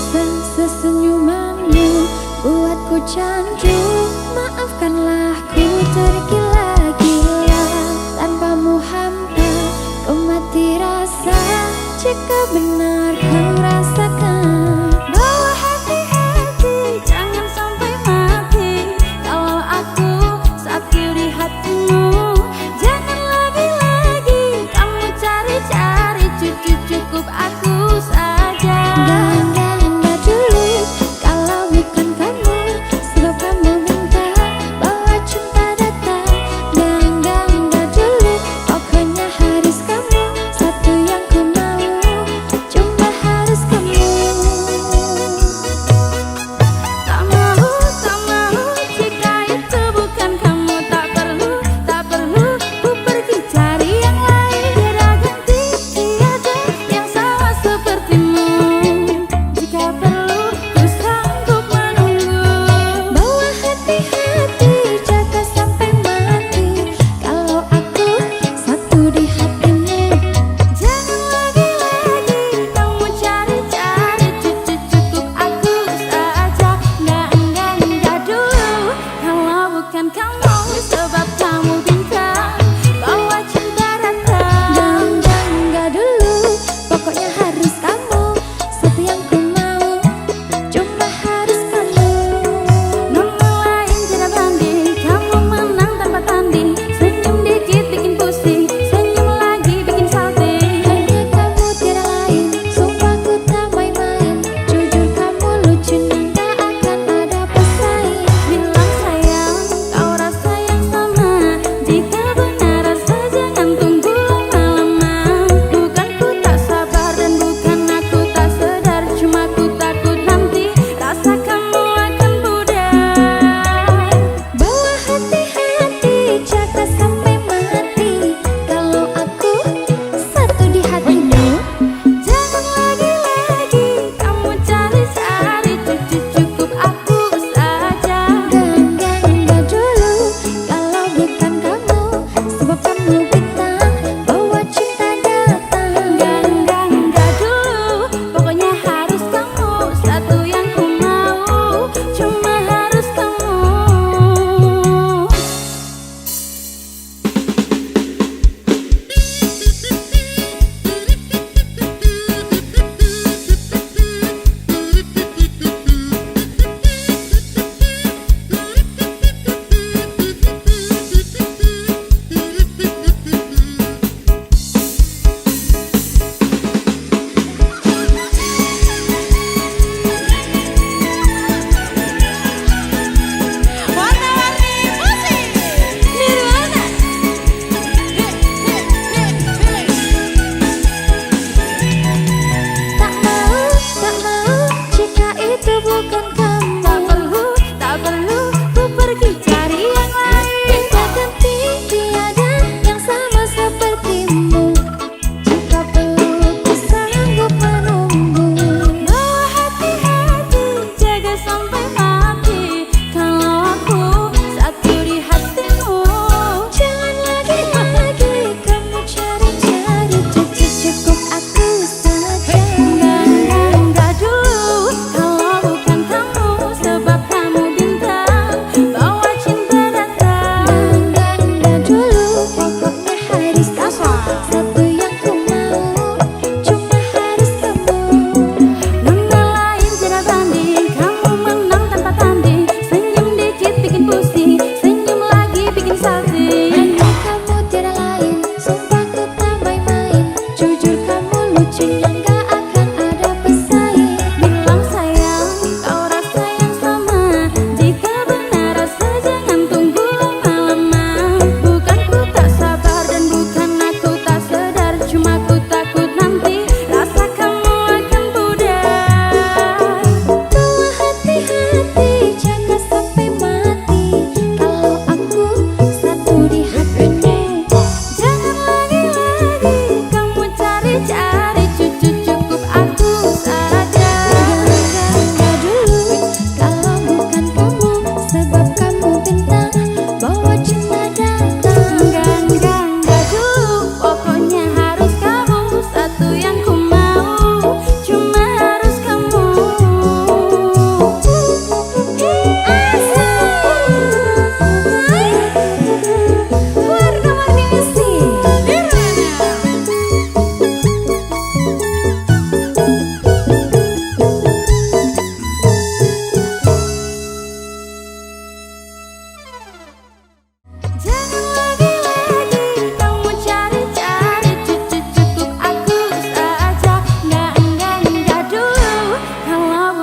Sesenyumanmu buatku candu. Maafkanlah ku tergila-gila, tanpamu hampa kau mati rasa. Jika benar kau rasakan, bawa hati-hati jangan sampai mati. Kalau aku saat lihatmu, jangan lagi-lagi kamu cari-cari. Cukup aku saja. Enggak dulu, kalau bukan kamu. Sebab kamu minta bahwa cinta datang. Enggak dulu, pokoknya harus kamu. Satu yang ku mau, cuma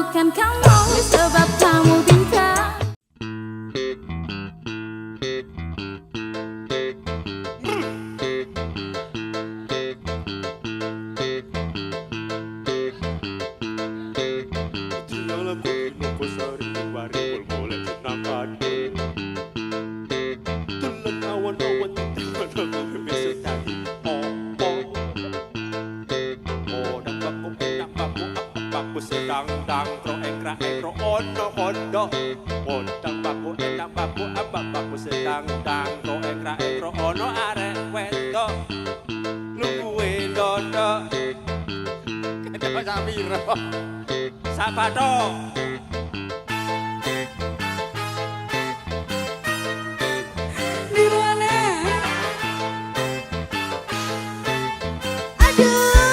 bukan kamu, sebab kamu bintang. Sedang dang kro engkra engkro ono kondo Wondang baku enak baku abak baku sedang dang kro engkra engkro ono arek wedo Luwe dodo Kedua Samiro Sabado Nirwana. Aduh.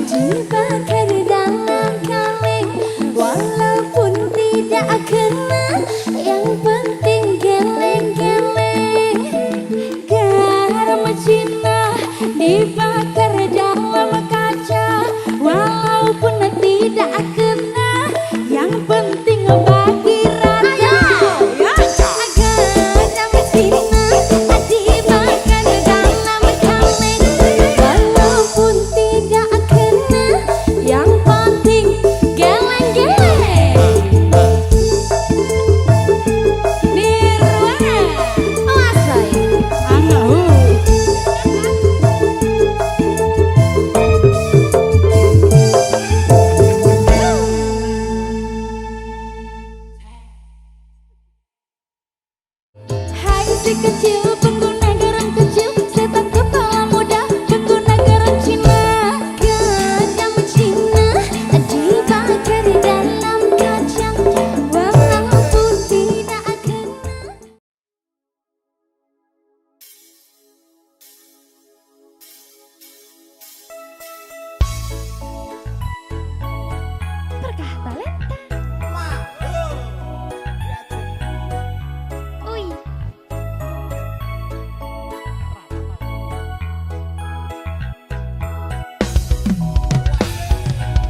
dibakar dalam kaleng, walaupun tidak kena, yang penting geleng-geleng. Garam Cina dibakar dalam kaca, walaupun tidak kena, yang penting bagi rata. Garam Cina dibakar dalam kaleng, walaupun tidak kena, yang penting geleng-geleng. Nirwana Wasai Angahu. Hai si kecil pengguna garam kecil, setan kepala muda pengguna garam Cina. Garam Cina dibakar dalam kaca, walaupun tidak kena. Berkah talenta. Ui.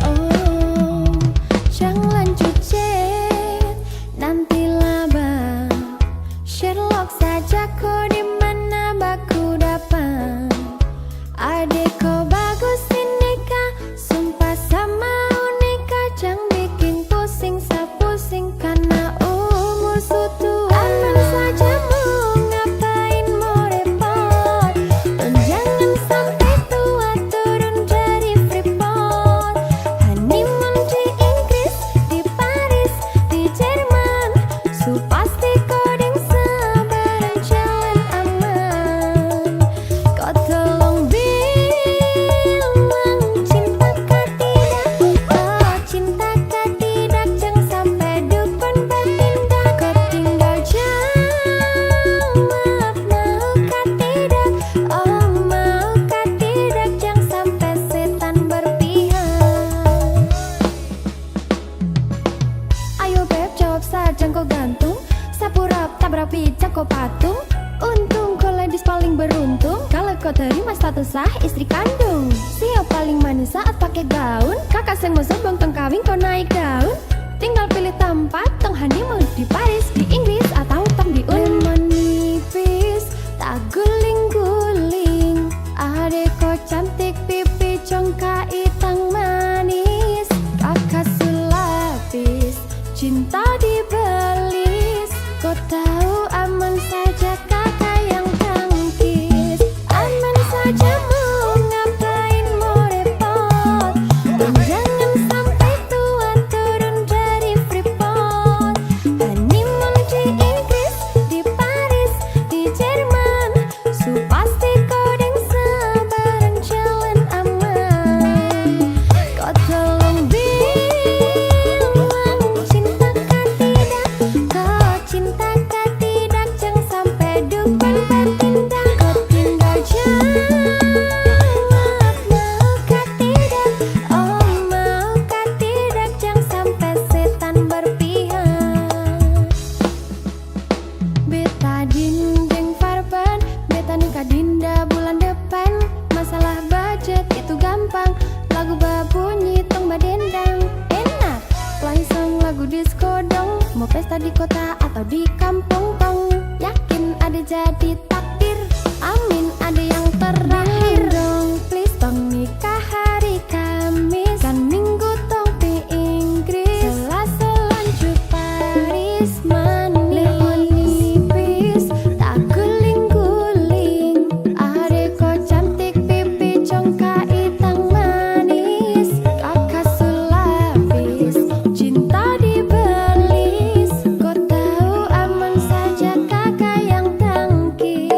Oh, jangan cucet, nantilah bang. Sherlock saja kau di mana baku dapat. Adek kau bagus Inika, sumpah sama Unika, jangan bikin pusing sapusing karena umur sutu. Aman saja mau ngapain mau repot, dan jangan sampai tua turun dari Freeport. Honeymoon di Inggris, di Paris, di Jerman, su pasti koding sabaran jalan aman. Kau tolong bilang cinta kah tidak, kau cinta kah tidak, jangan sampai dukun bertindak. Kau tinggal jawab mau kah tidak, oh mau kah tidak, jangan sampai setan berpihak. Ayo beb jawab saja kau gantung, sapu rap tabrak pijak kau patung. Untung kau ladies paling beruntung, kalau kau terima status sah istri kandung. Siap paling manis saat pakai gaun, kakak seng mau sebong tong kawin kau naik daun. Tinggal pilih tempat tong honeymoon di Paris, di Inggris atau tong di Lemon nipis, tak guling-guling. Adek kau cantik pipi congka itang manis, kakak sulapis cinta dibelis. Kau tahu aman saja kakak yang tangkis, aman saja mau ngapain mau repot, dan jangan sampai tua turun dari Freeport. Honeymoon di Inggris, di Paris, di Jerman, su pasti koding sabarang jalan aman. Kau tolong bilang cinta kah tidak, kau cinta kah tidak, jangan sampai dukun bertindak. Kau tinggal jawab mau kah tidak, oh mau kah tidak, jangan sampai setan berpihak. Beta dinding farban, beta nikah dinda bulan depan. Masalah budget itu gampang, lagu babunyi tong badendang. Enak, play song lagu disco dong, mau pesta di kota atau di kampung tong. Yakin ada jadi takdir, amin ada yang terakhir dong. Please tong nikah hari Kamis, kan minggu tong di Inggris. Selasa lanjut Paris manis. Lemon nipis, tak guling-guling. Adek kau cantik pipi congka itang manis, kakak sulapis cinta dibelis. Kau tahu aman saja kakak yang tangkis.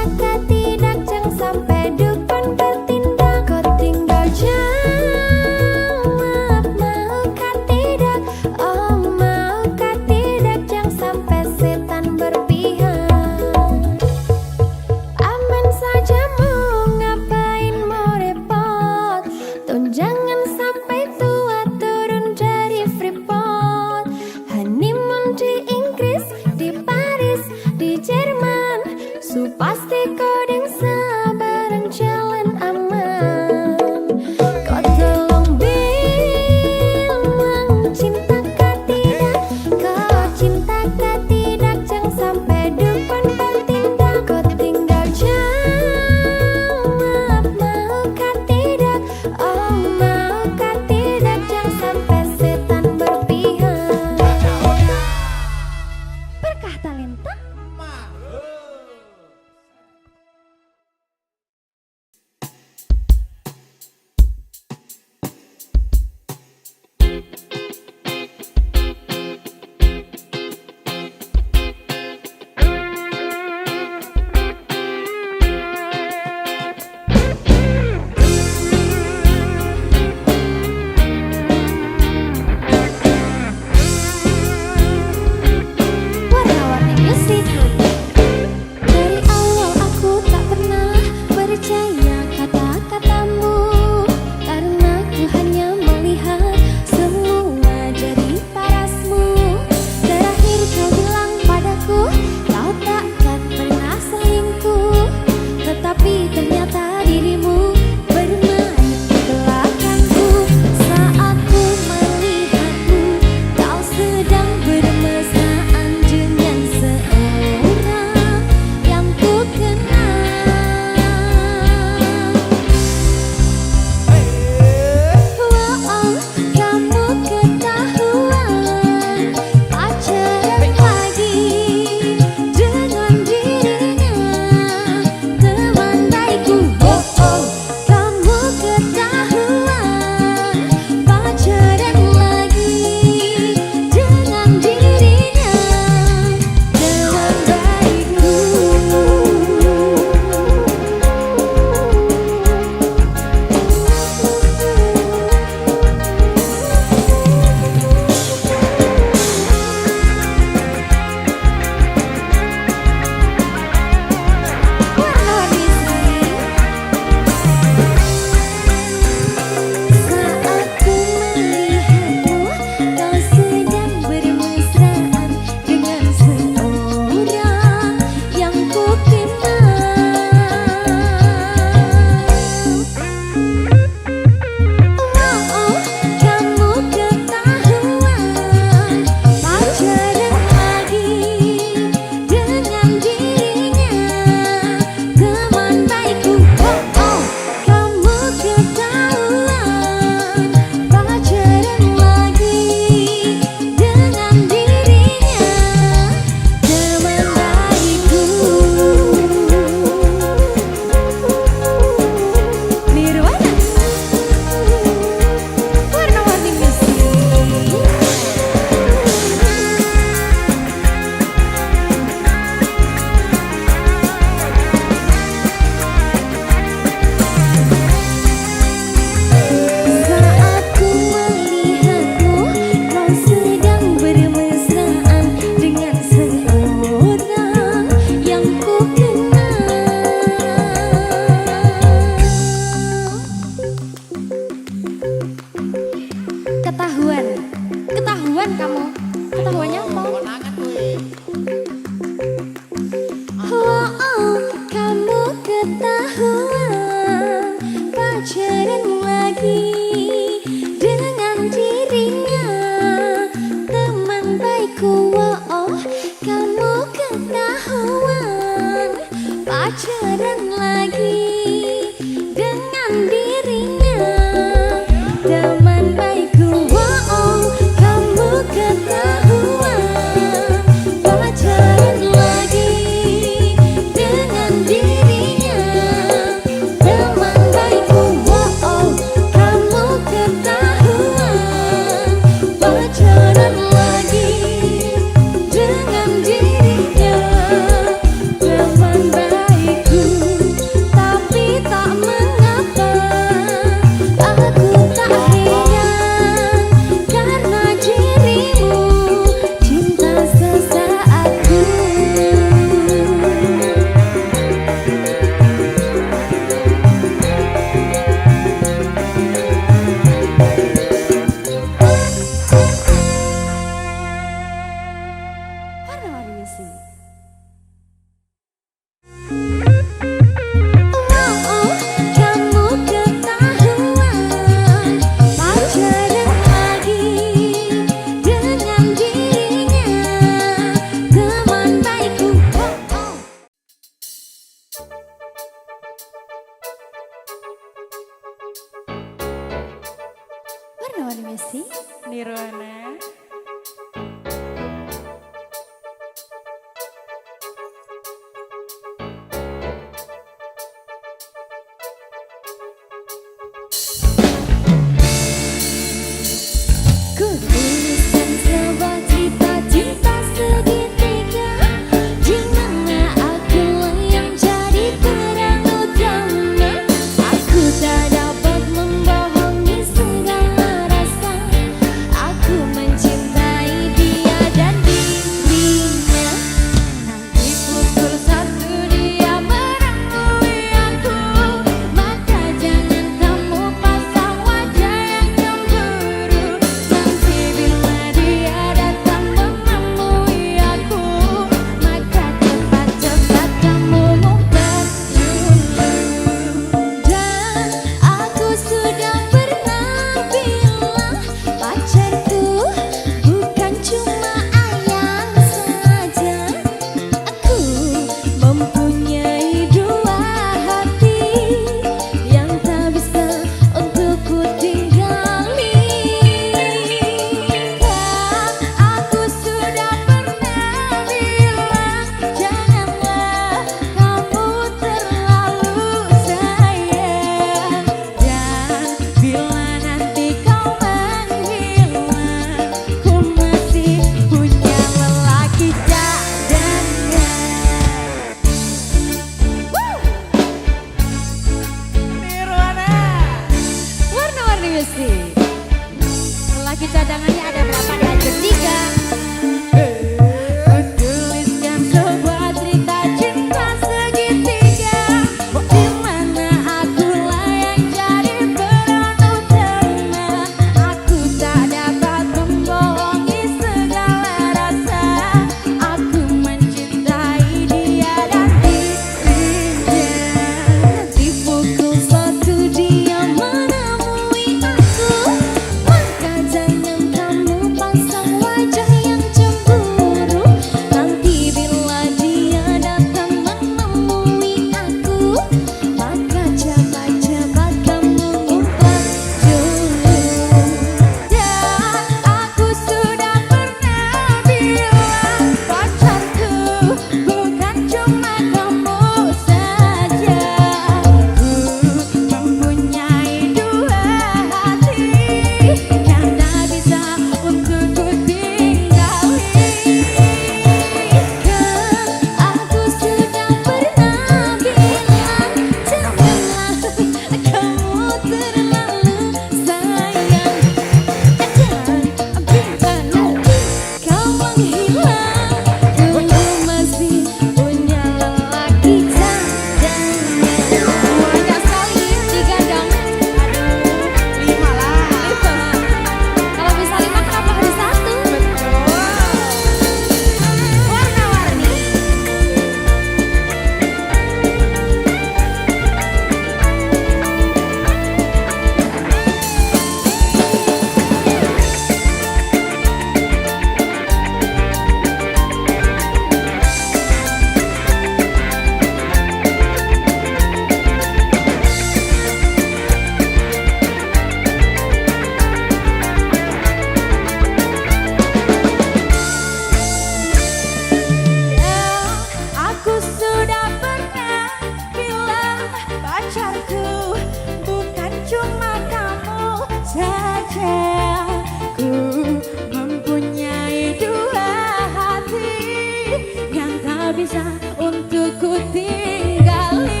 tak bisa untuk ku tinggali.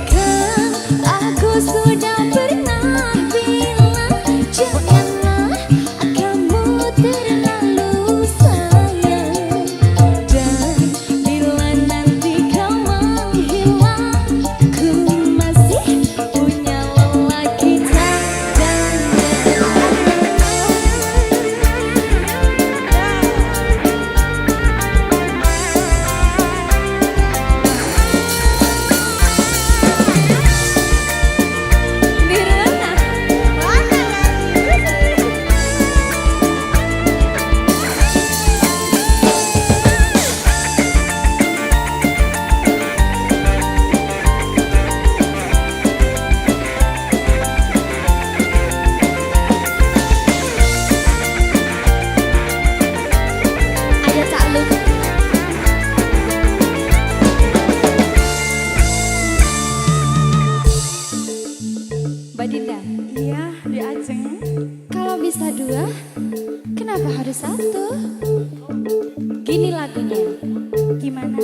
Kan aku sudah pernah bilang janganlah kamu terlalu sayang. Dan bila nanti kau menghilang, ku masih punya lelaki Mbak Dinda. Iya, di Aceh. Kalau bisa dua, kenapa harus satu? Gini lagunya. Gimana?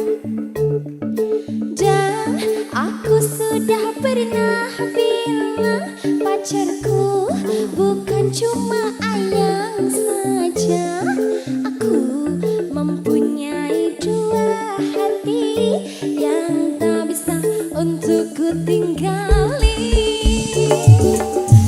Dan aku sudah pernah bilang pacarku bukan cuma ayang saja. Aku mempunyai dua hati yang tak bisa untuk ku tinggali.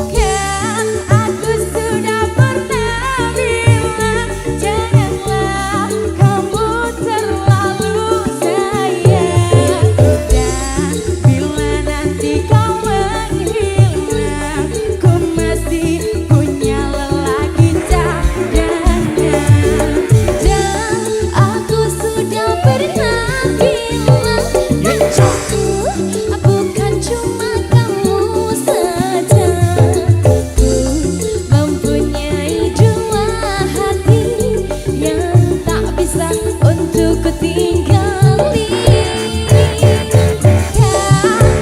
Kan aku sudah pernah bilang janganlah kamu terlalu sayang. Dan bila nanti kau menghilang, ku masih punya lelaki cadangan. Dan aku sudah pernah bilang pacarku bukan cuma kamu saja. Ku mempunyai dua hati yang tak bisa untuk ku tinggali.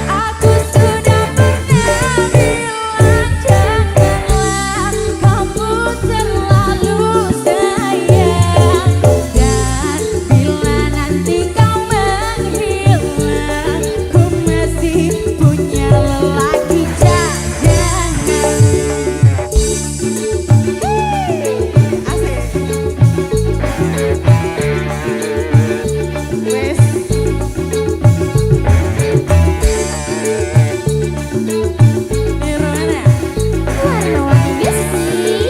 Aku sudah pernah bilang janganlah kamu terlalu sayang. Dan bila nanti kau menghilang, ku masih punya lelaki cadangan. Wes. Nirwana. Warna-warni sih.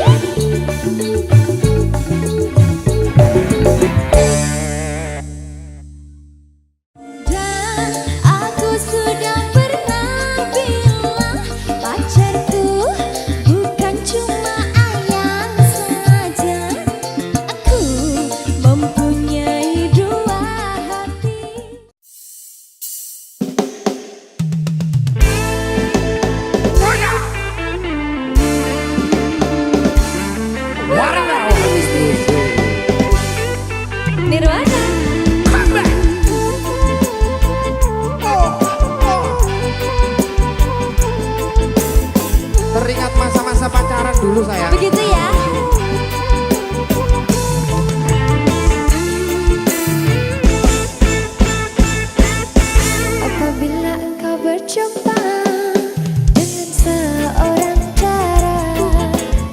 Dan aku sudah pernah bilang pacarku bukan cuma ayang saja. Aku mempunyai dua hati. Nirwana. Teringat masa-masa pacaran dulu sayang. Begitu ya. Apabila engkau berjumpa dengan seorang cara,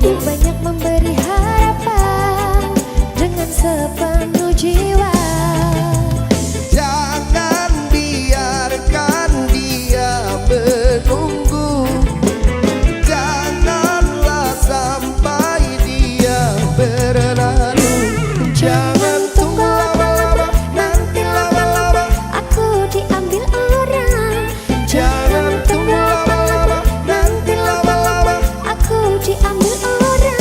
dia banyak memberi harapan dengan sepenuh jiwa. Jangan biarkan dia menunggu. Janganlah sampai dia berlalu. Jangan tunggu lama-lama, nanti lama-lama Aku diambil orang. jangan tunggu lama-lama, nanti lama-lama Aku diambil orang.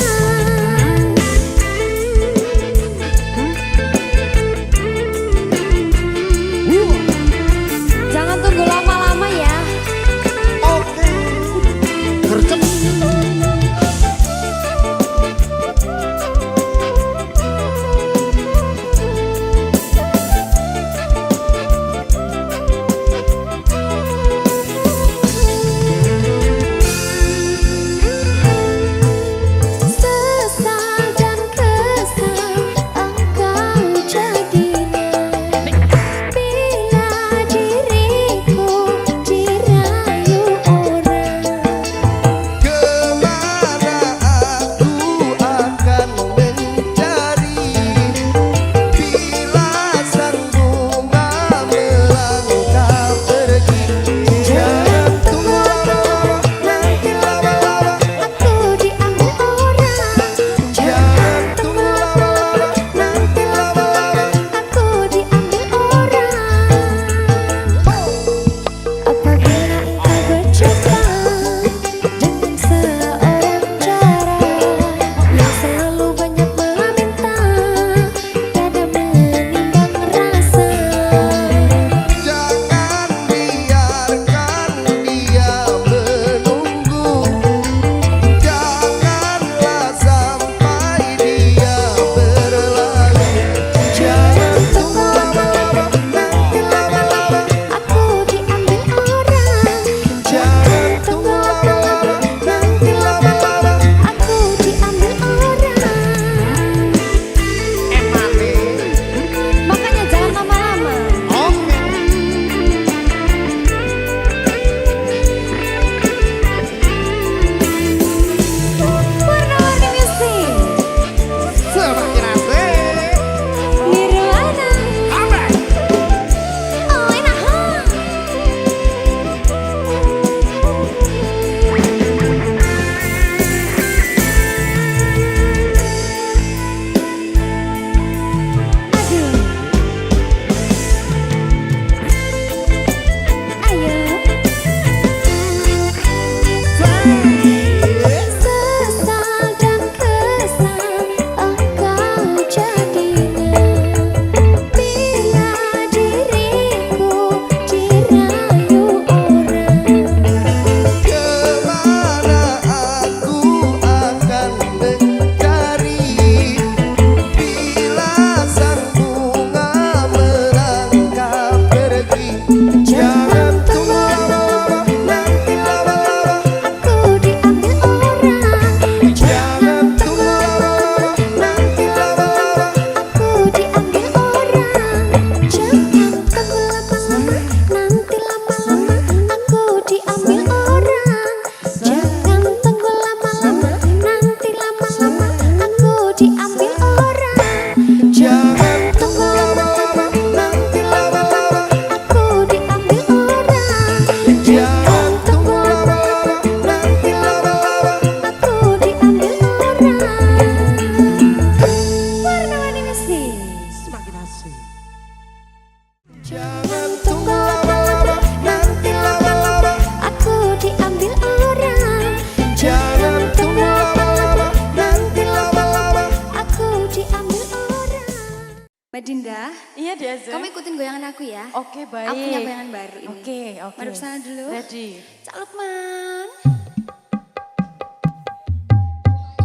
Mbak Dinda, Iya diajeng. kamu ikutin goyangan aku ya. Oke baik. Aku punya goyangan baru ini. Oke oke. Mari kesana dulu. Ready. Cak Lukman.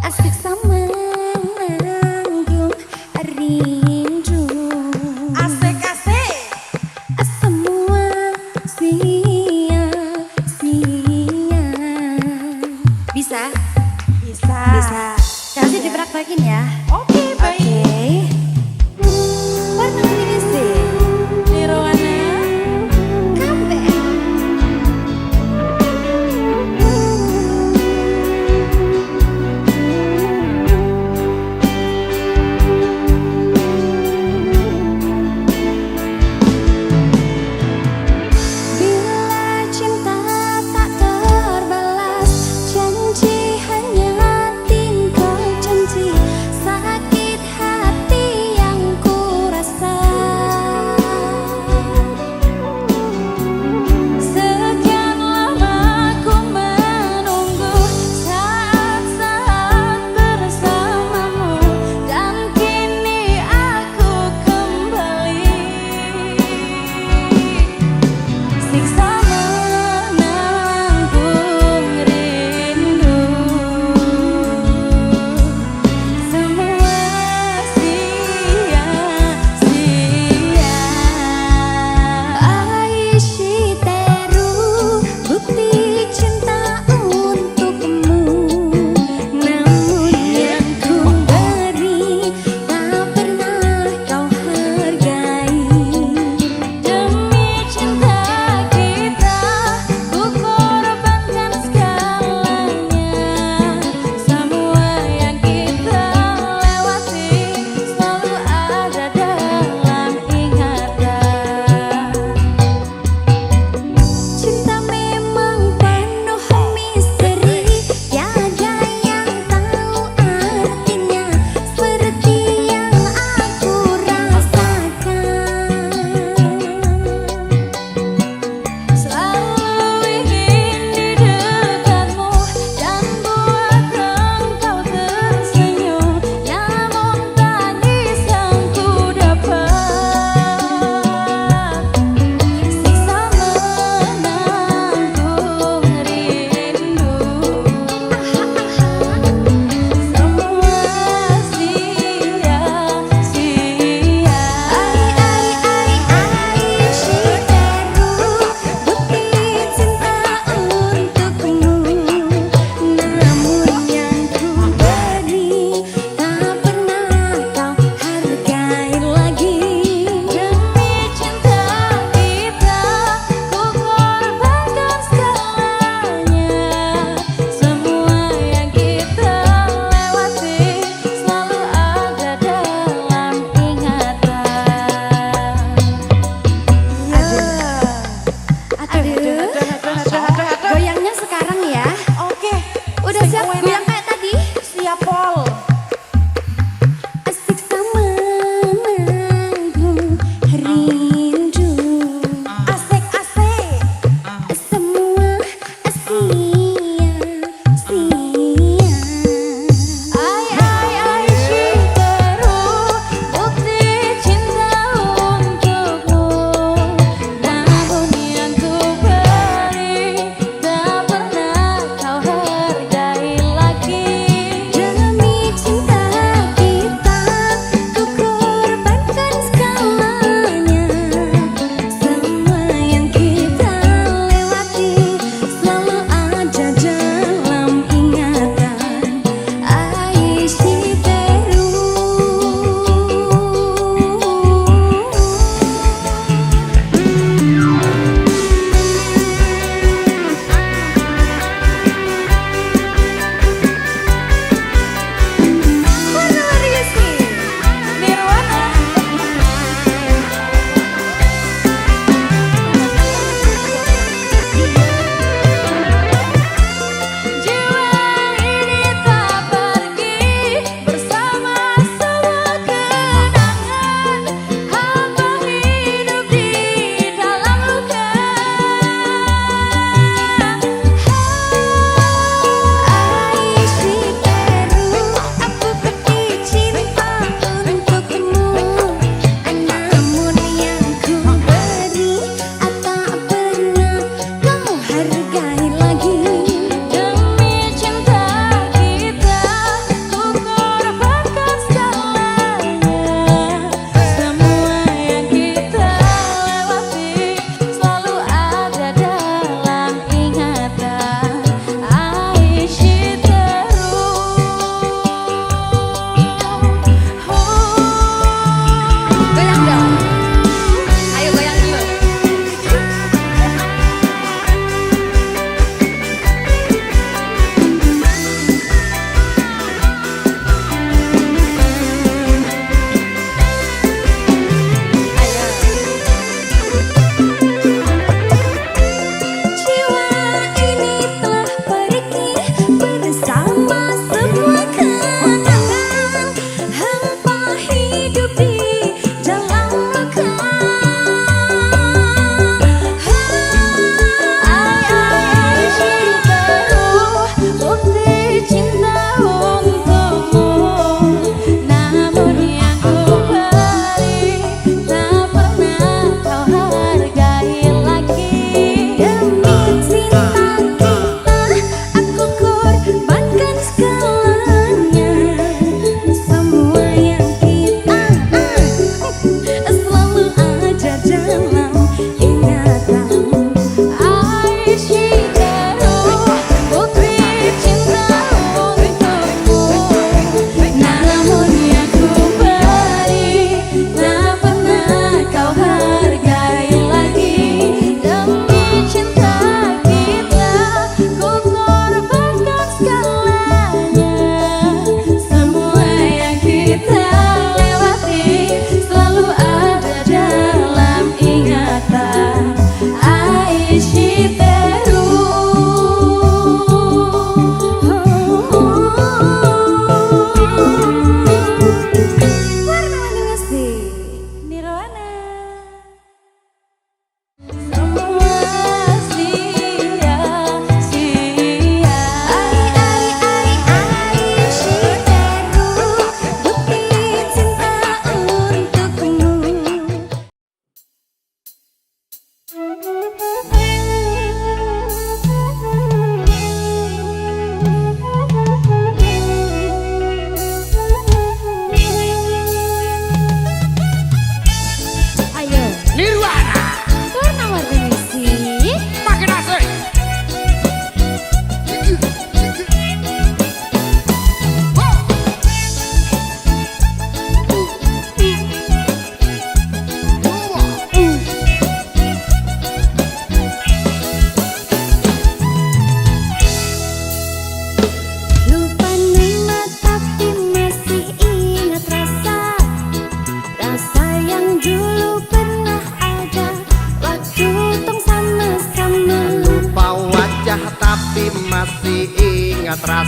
Asik sama nanggung rindu. Asik asik. Semua sia-sia. Bisa? Bisa. Bisa. Kasih dipraktekin ya. Oke baik. Warna ini sih. Nirwana. Kabeh.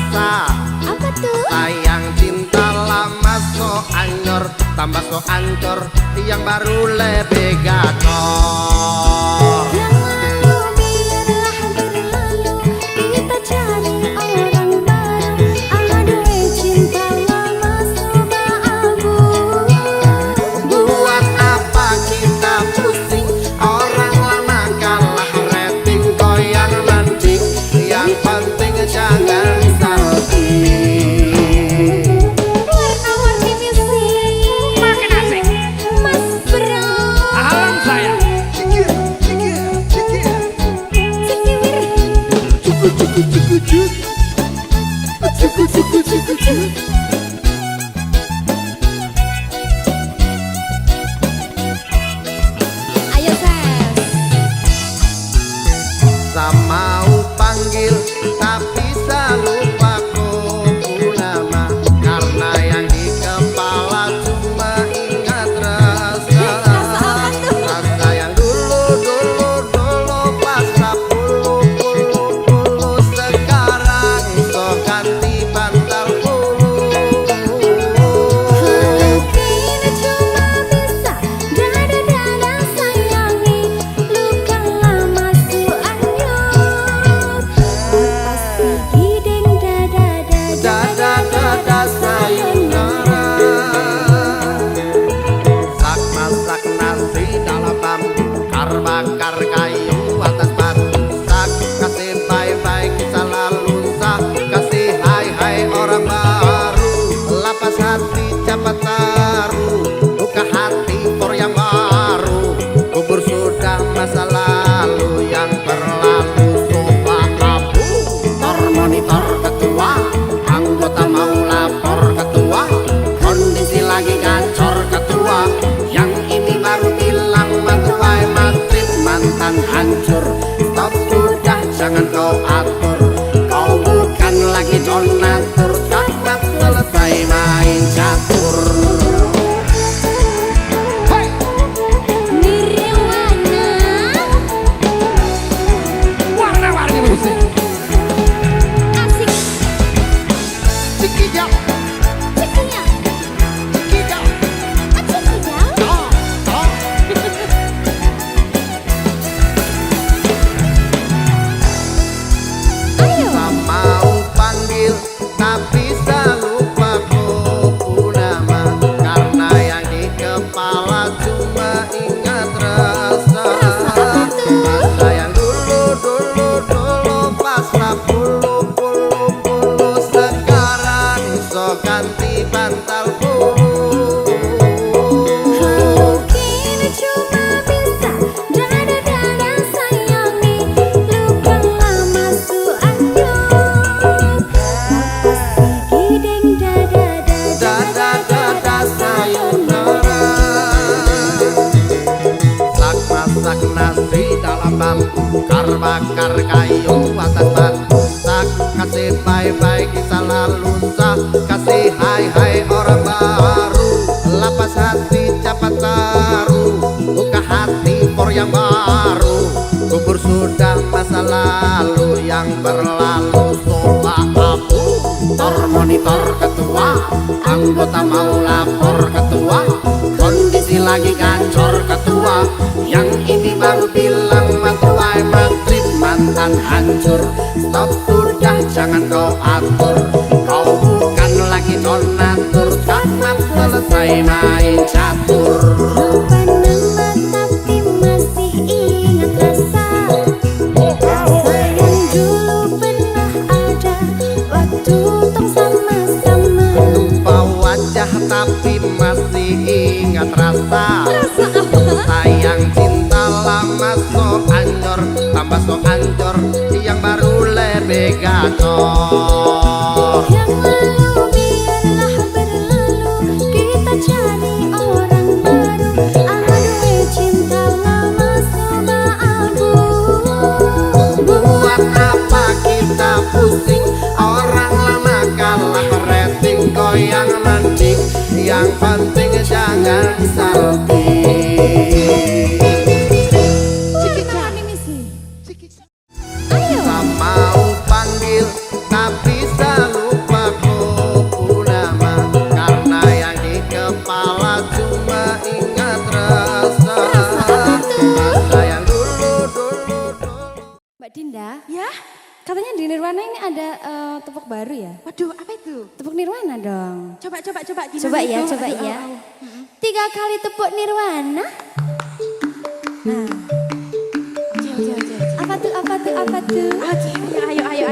rasa. Apa tuh? Sayang cinta lama so anyor, tambah so ancur, yang baru lebih gacor. Yang lalu biarlah berlalu, kita cari orang baru. Aduh cinta lama sudah abu. Buat apa kita pusing, orang lama kalah rating, goyang landing, yang penting jangan salting. Warna-warni musik makin asik. Mas Bro Alam saya. Cikiwir. Ayo Ses. Mau panggil tapi lupa ku nama, karena yang di kepala cuma ingat rasa. Rasa yang dulu pas puluh sekarang so ganti bantal bulu. Kini cuma bisa dada-dada sayangi, luka lama su anyur. Lepas gideng Dada sayonara. Sak masak nasi dalam bambu, bakar kayu atas batu. Sak kasih bye-bye kisah lalu, sak kasih hai-hai orang baru. Lapas hati cepat taruh, buka hati for yang baru. Kubur sudah masa lalu, yang berlalu sofa abu. Monitor ketua, anggota mau lapor ketua, kondisi lagi gacor ketua, yang ini baru bilang matuai matrip mantan hancur. Stop sudah jangan kau atur, kau bukan lagi donatur, cepat selesai main catur. Nirwana Warna-warni musik. asik Cikijau, cekinya cikijau, cekinya. oh. Ayo Mau panggil tapi lupa ku nama, karena yang di kepala cuma ingat rasa. Rasa yang dulu pas puluh sekarang so ganti bantal bulu. kini cuma bisa dada-dada sayangi, luka lama su anyur. Lepas gideng Dada sayonara. Sak masak nasi dalam bambu, bakar kayu atas batu. Sak kasih bye-bye kisah lalu, sak kasih hai-hai orang baru. Lapas hati cepat taruh, buka hati for yang baru. Kubur sudah masa lalu, yang berlalu sofa abu. Monitor ketua, anggota mau lapor ketua, kondisi lagi gacor ketua, yang ini baru bilang matuai matrip mantan hancur. Stop sudah jangan kau atur, kau bukan lagi donatur, cepat selesai main catur. lupa nama tapi masih ingat rasa. Rasa yang dulu pernah ada waktu tong sama-sama. Lupa wajah tapi masih ingat rasa. Sayang cinta lama so anyor, tambah so ancur, yang baru lebih gacor. Yang lalu biarlah berlalu, kita cari orang baru. Aduh cinta lama sudah abu. Buat apa kita pusing, orang lama kalah rating, goyang landing, yang penting jangan salting. Kita mimisi. Mau panggil Katanya di Nirwana ini ada tepuk baru ya? Waduh, apa itu? Tepuk Nirwana dong. Coba gimana Coba ya, itu? coba Aduh, ya. au. 3 kali tepuk Nirwana. Nah. Oke. Apa tuh, apa tuh, apa tuh? Oke, ayo.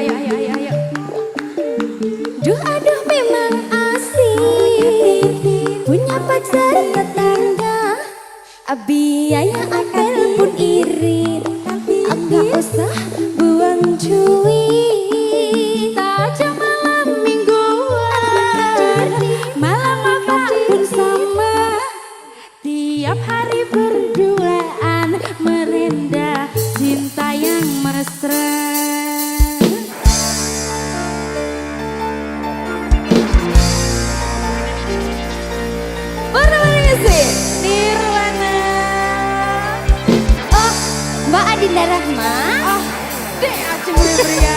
Duh aduh memang asik punya pacar tetangga. Biaya apel pun irit, nggak usah buang cuit. Saja malam mingguan, malam apapun sama. Tiap hari berduaan, merendah cinta yang mesra. Nirwana. Oh, Mbak Adinda Rahma. Oh, dek aja pria.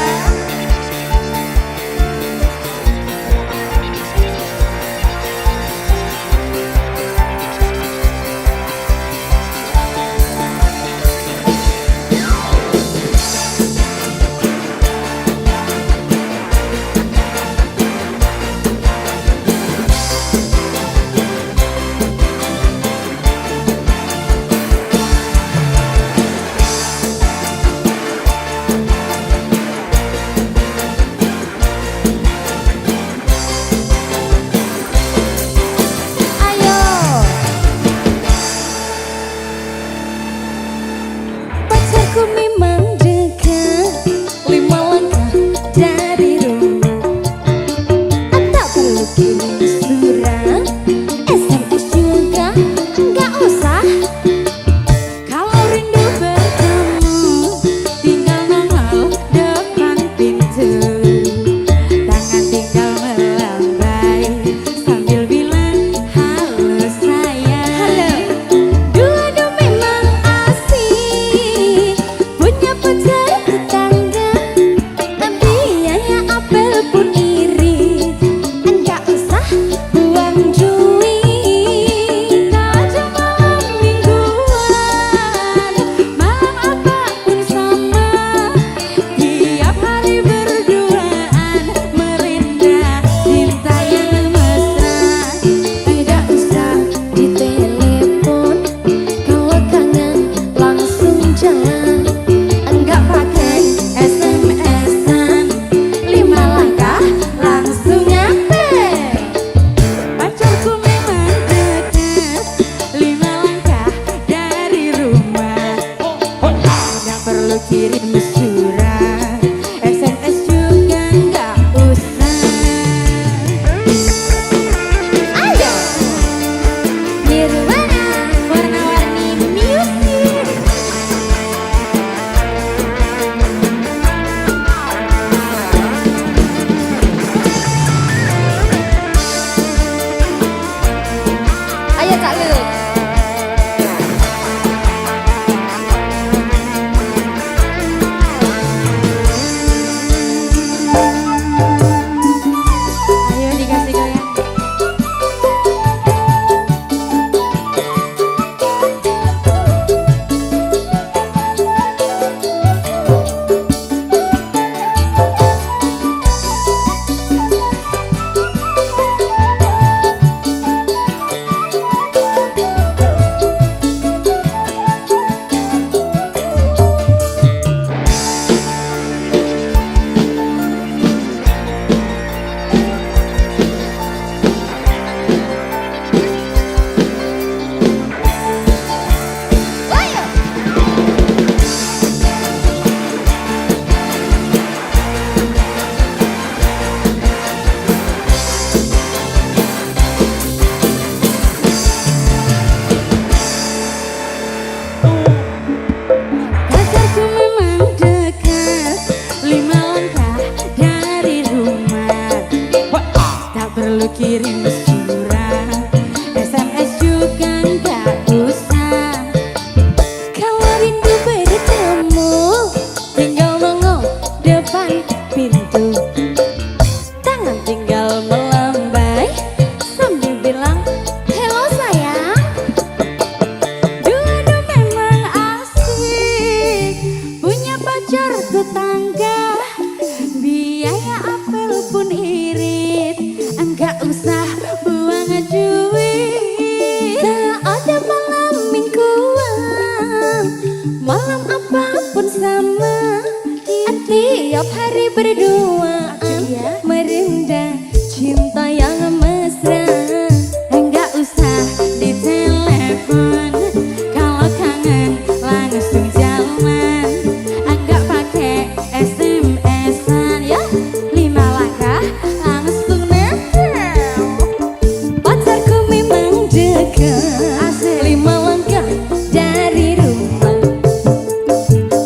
dekat, 5 langkah dari rumah.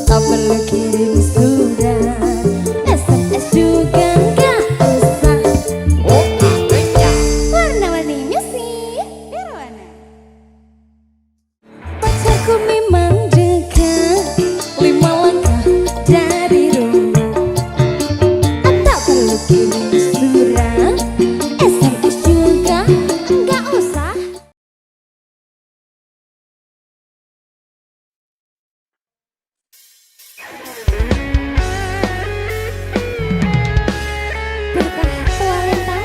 Tak perlu kirim surat, SMS juga nggak usah. Oh adeknya. Warna-warninya sih biar warna. Pacarku memang dekat, 5 langkah dari rumah. Tak perlu kirim surat, SMS juga nggak usah. Berkah talenta.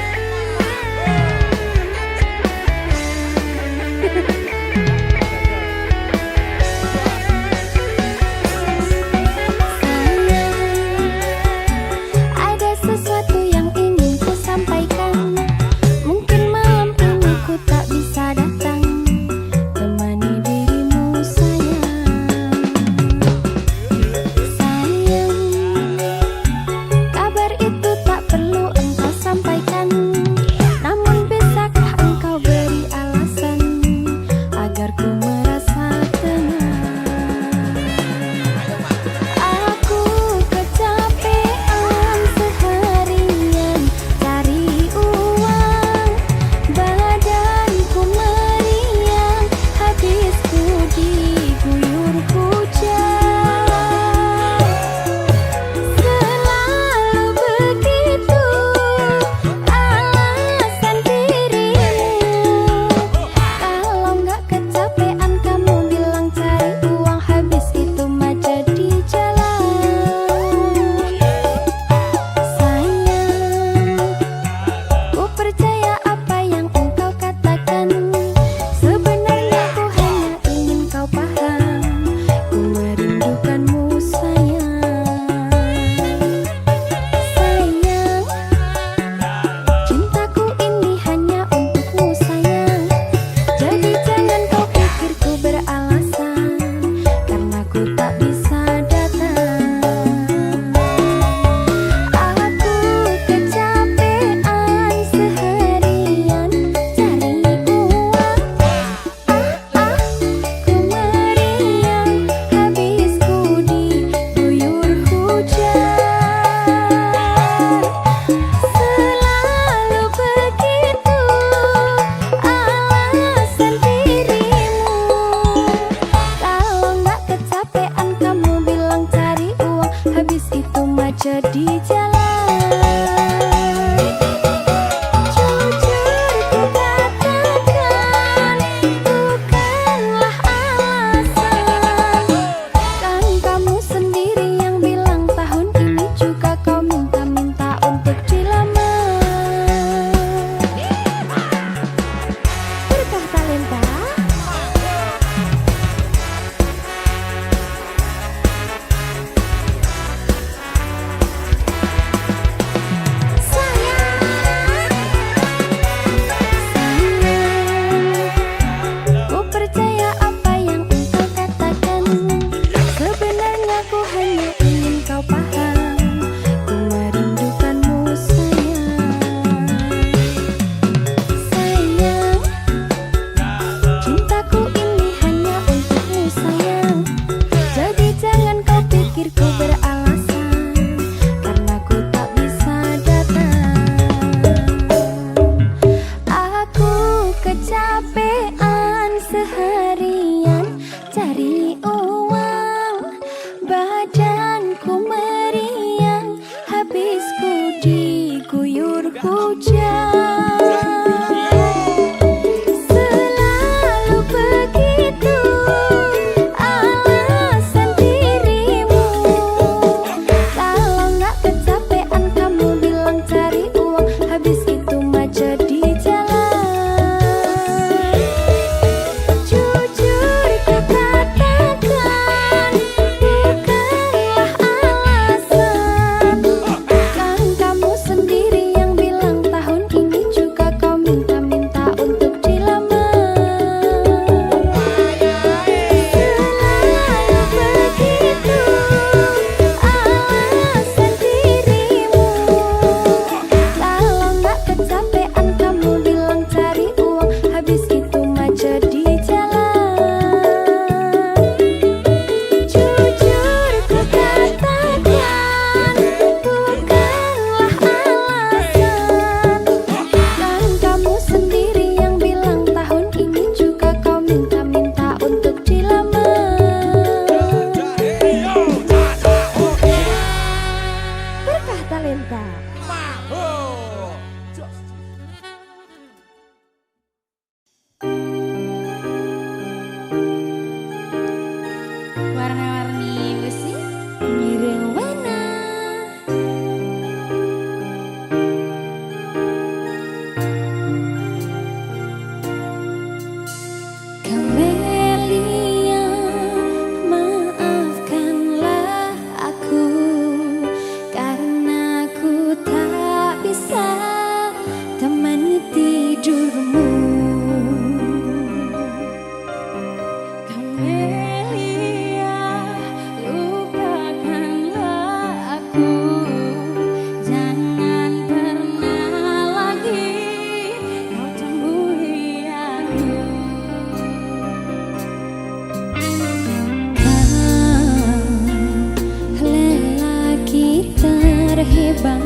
terhebat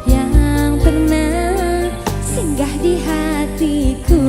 yang pernah singgah di hatiku.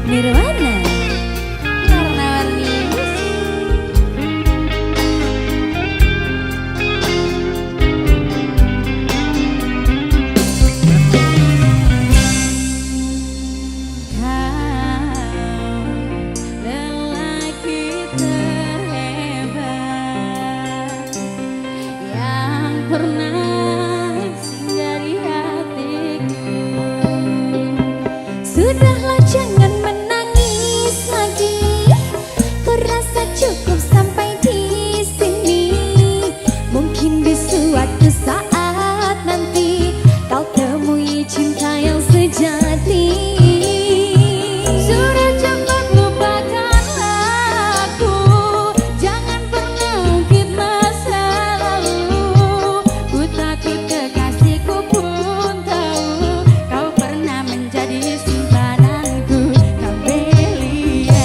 Nirwana warna-warni kau lelaki terhebat yang pernah singgah di hatiku. Sudahlah jangan cukup sampai di sini. Mungkin di suatu saat nanti kau temui cinta yang sejati. Sudah cepat lupakanlah aku, jangan pernah ungkit masa lalu. Ku takut kekasihku pun tahu kau pernah menjadi simpananku, Kamelia.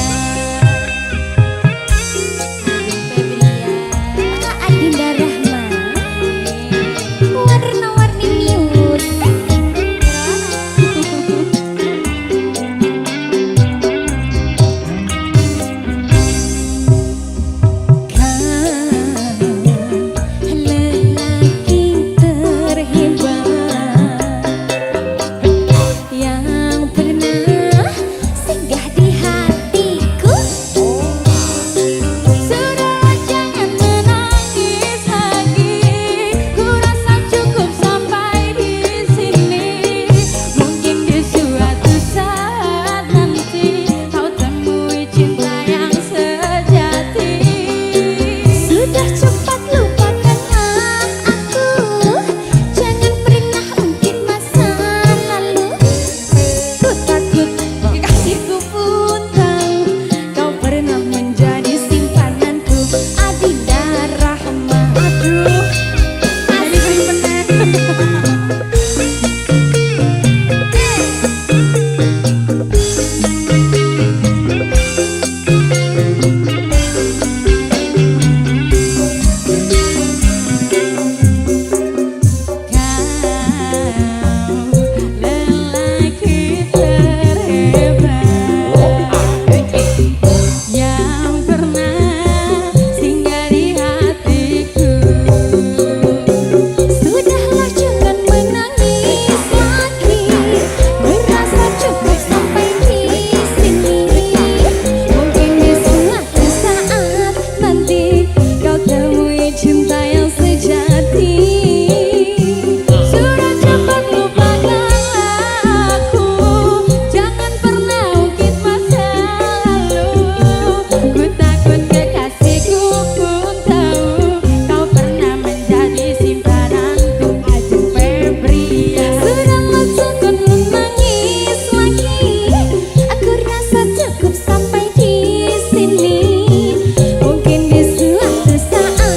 Sampai di sini, mungkin di suatu saat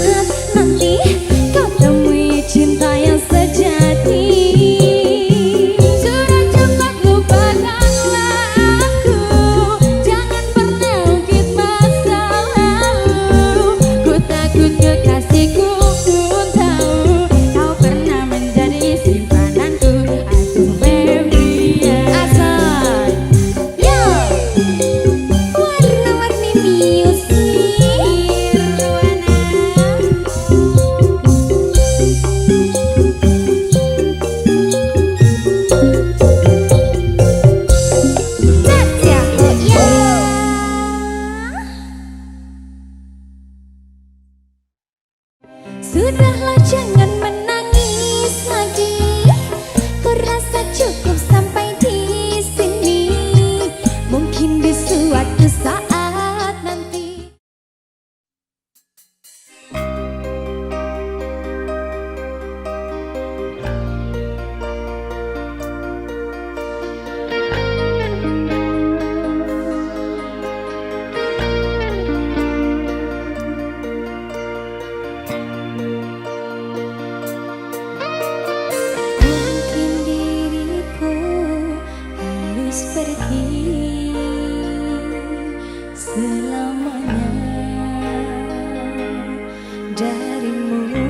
Sudahlah jangan menangis lagi. Ku rasa cukup sampai di sini. Mungkin di suatu saat nanti. Mungkin diriku harus pergi selamanya darimu,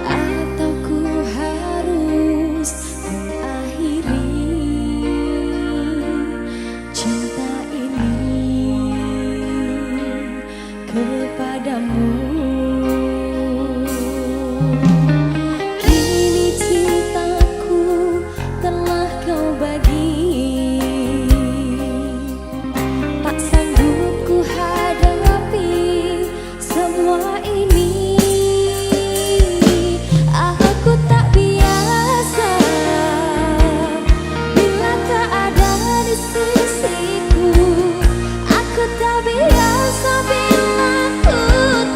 atau ku harus mengakhiri cinta ini kepadamu. Kini cintaku telah kau bagi, tak sanggup ku hadapi semua ini. Aku tak biasa bila tak ada di sisiku. Aku tak biasa bila ku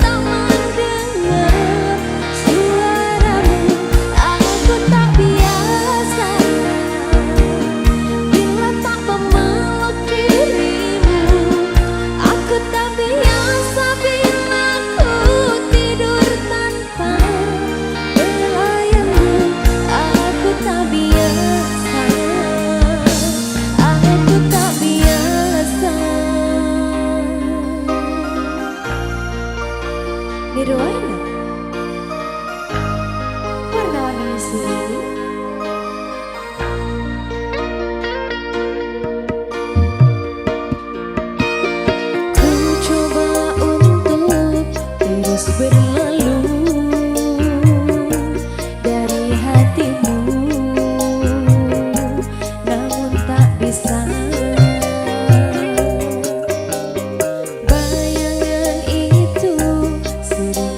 tak mendengar suaramu. Aku tak biasa bila tak memeluk dirimu. Aku tak biasa bila ku tidur tanpa melayangmu. Aku tak biasa. Aku tak biasa. Nirwana, warna-warni sendiri. Ku coba untuk terus berlalu dari hatimu, namun tak bisa. Bayangan itu sering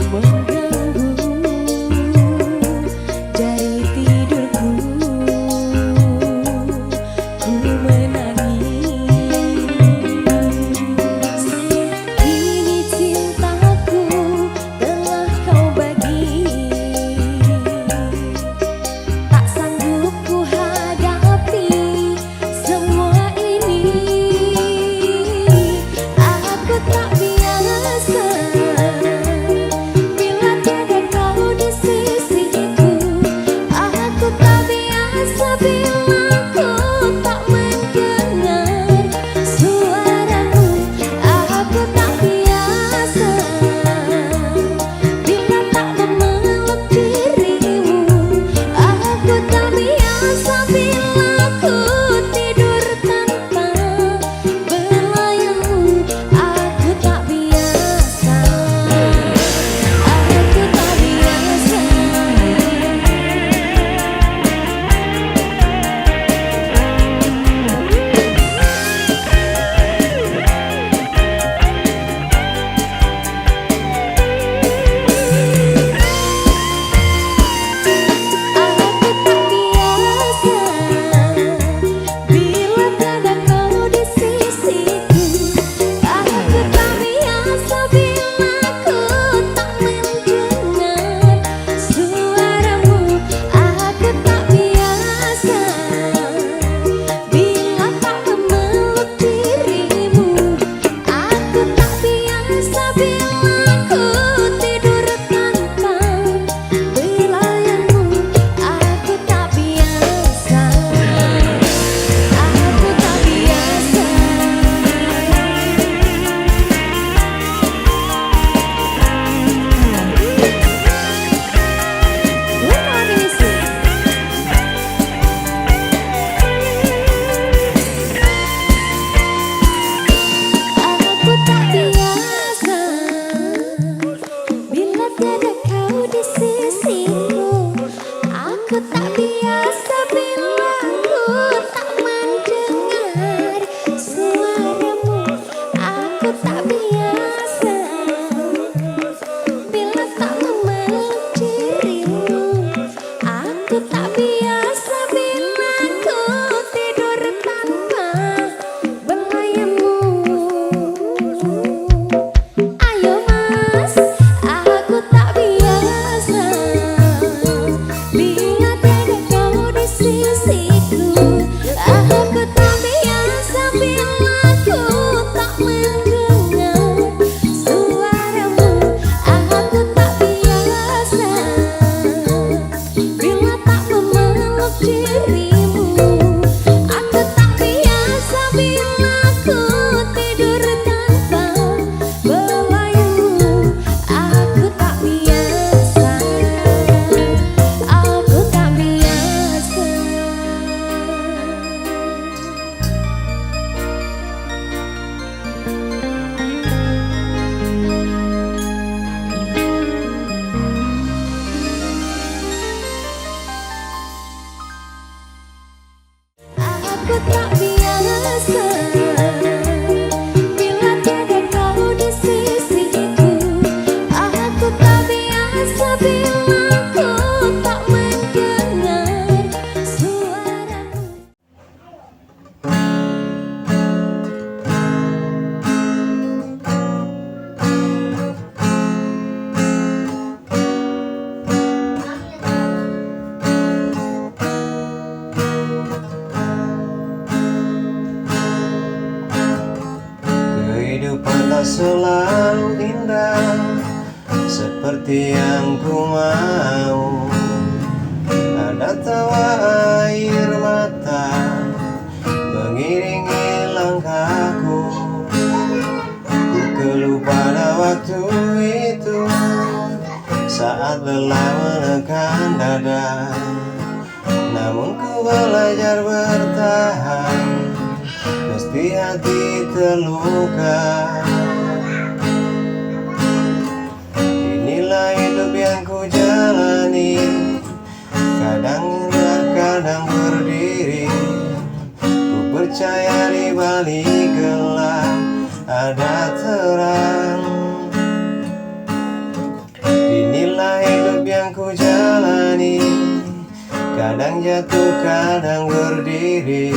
selalu indah seperti yang ku mau. Ada tawa air mata mengiringi langkahku. Ku keluh pada waktu itu saat lelah menekan dada. Namun ku belajar bertahan meski hati terluka. Inilah hidup yang ku jalani, kadang indah, kadang berdiri. Ku percaya di balik gelap ada terang. Inilah hidup yang ku jalani, kadang jatuh, kadang berdiri.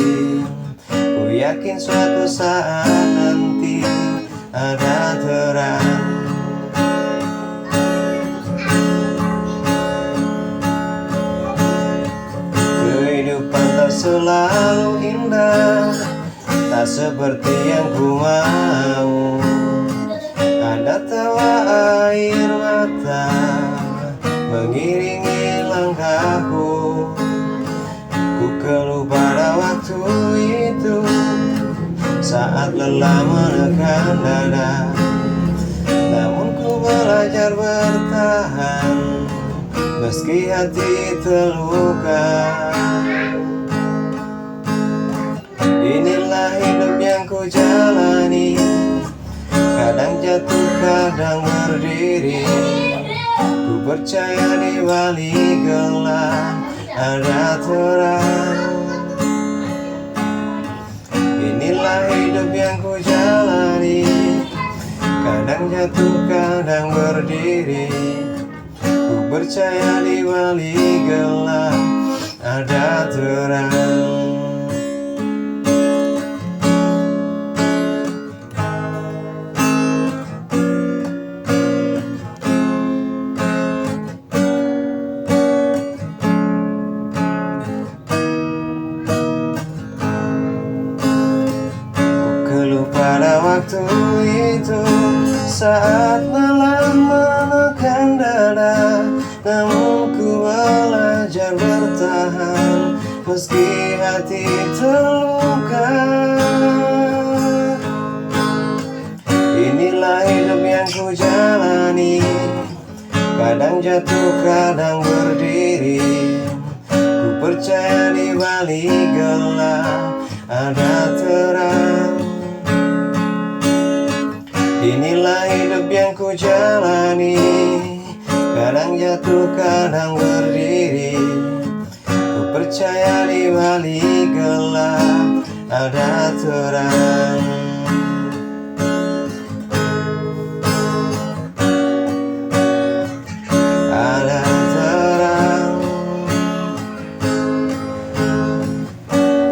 Ku yakin suatu saat nanti ada terang. Kehidupan tak selalu indah, tak seperti yang ku mau. Ada tawa air mata mengiringi langkahku. Ku keluh pada waktu itu saat lelah menekan dada. Namun ku belajar bertahan meski hati terluka. Inilah hidup yang ku jalani, kadang jatuh, kadang berdiri. Ku percaya di balik gelap ada terang. Inilah hidup yang ku jalani, kadang jatuh, kadang berdiri. Ku percaya di balik gelap ada terang. Pada waktu itu saat lelah menekan dada. Namun ku belajar bertahan meski hati terluka. Inilah hidup yang ku jalani, kadang jatuh, kadang berdiri. Ku percaya di balik gelap ada terang. Inilah hidup yang ku jalani, kadang jatuh, kadang berdiri. Ku percaya di balik gelap ada terang. Ada terang,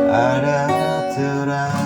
ada terang.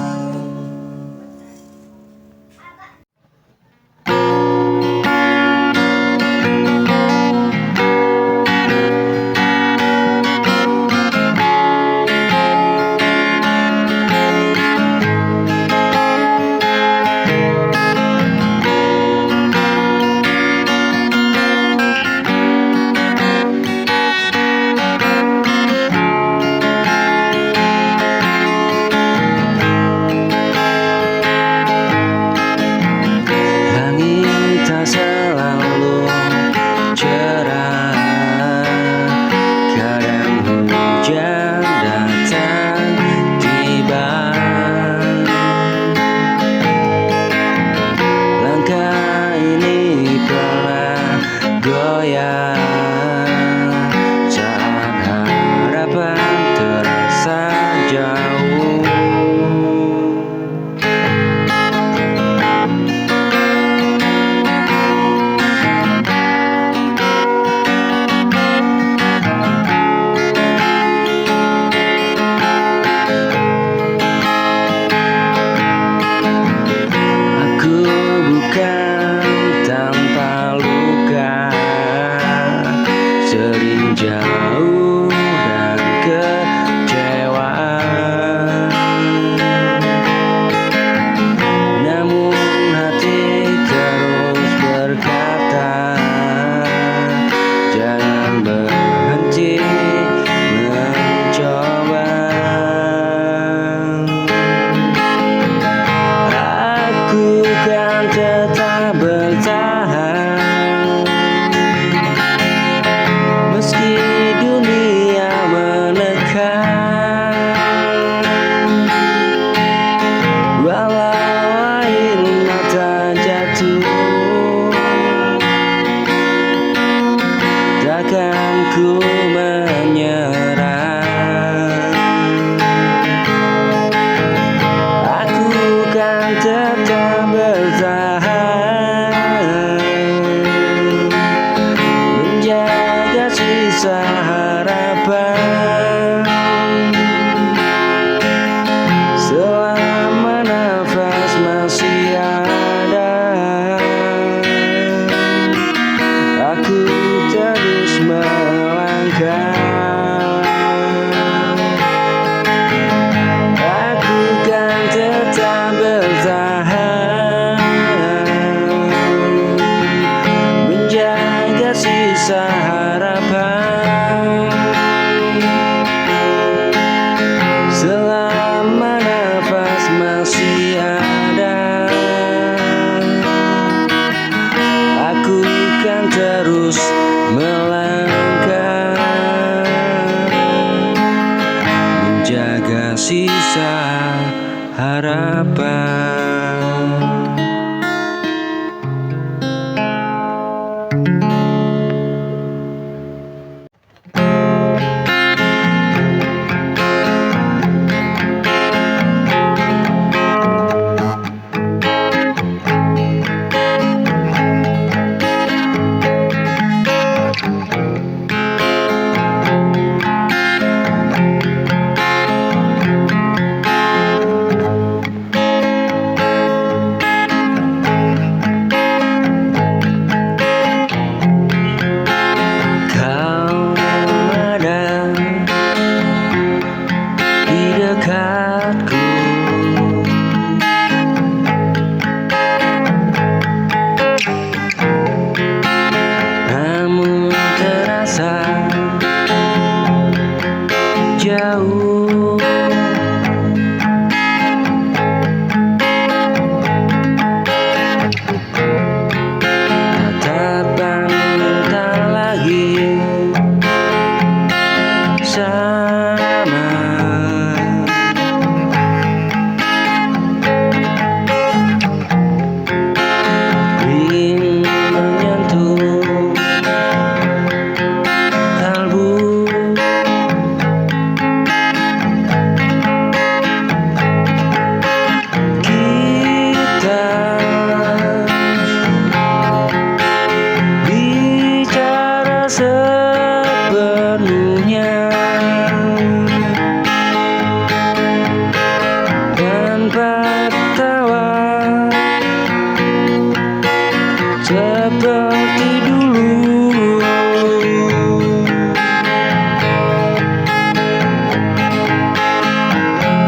seperti dulu.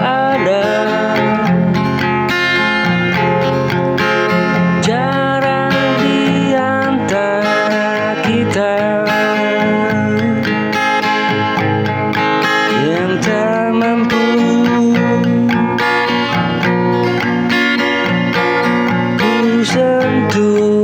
Ada jarak di antara kita yang tak mampu ku sentuh.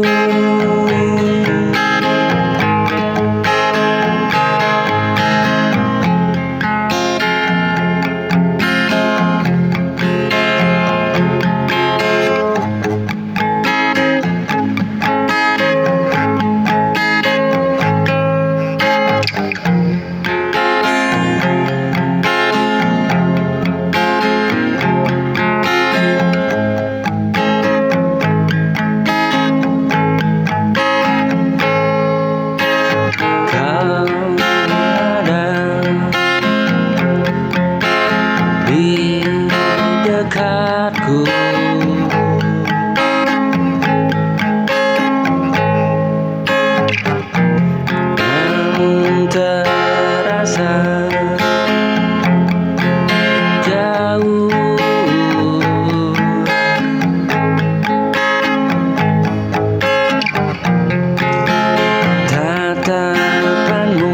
Di dekatku, namun terasa jauh. Tatapanmu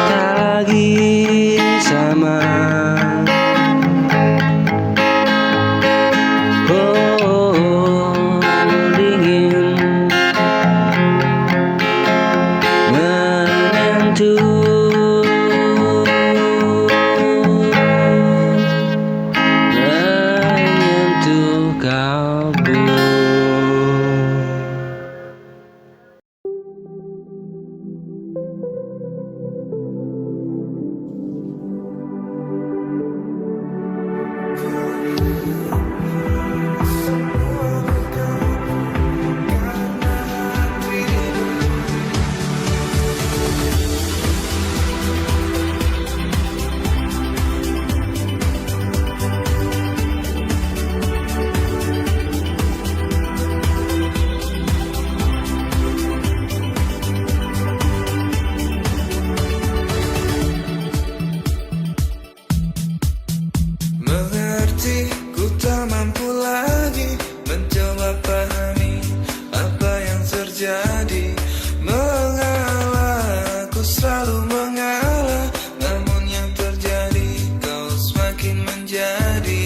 tak lagi sama. Oh, dingin menyentuh, menyentuh kalbu. Mengerti, ku tak mampu lagi mencoba pahami apa yang terjadi. Mengalah, ku selalu mengalah, namun yang terjadi kau semakin menjadi.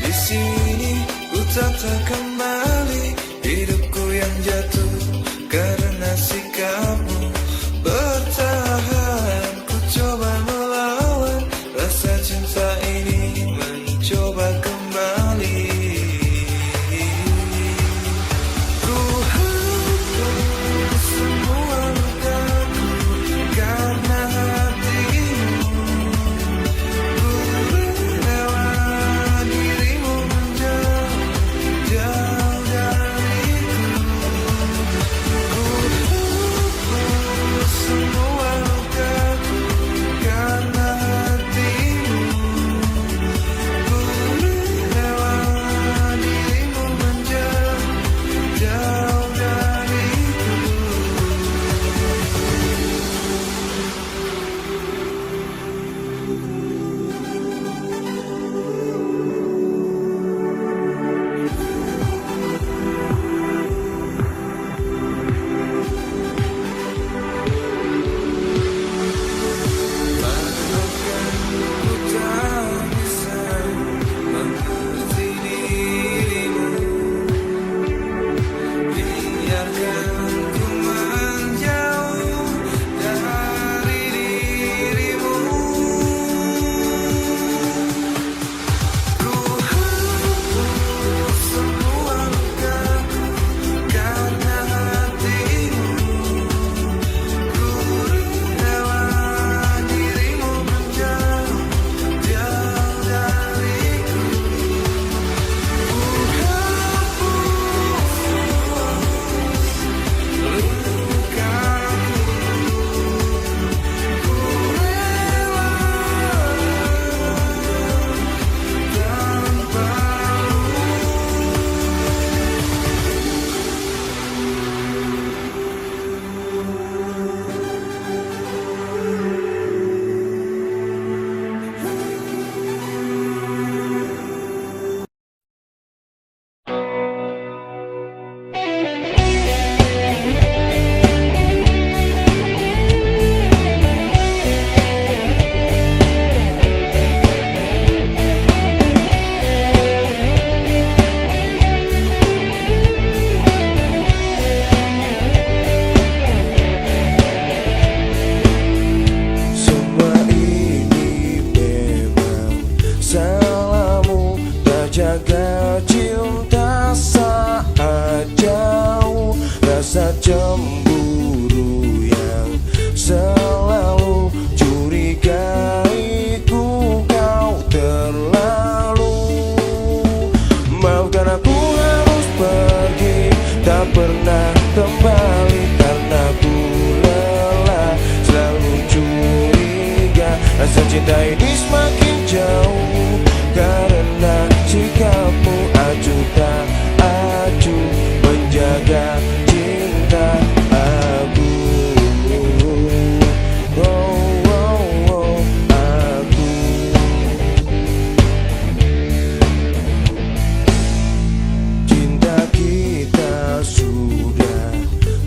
Di sini ku tata kembali hidupku yang jatuh karena sikapmu. Bertahan, ku coba melawan rasa cinta ini, mencoba kembali. Ku hapus semua lukaku karena hatimu. Ku rela dirimu menjauh, jauh tak acuh menjaga cinta aku. Aku. Cinta kita sudah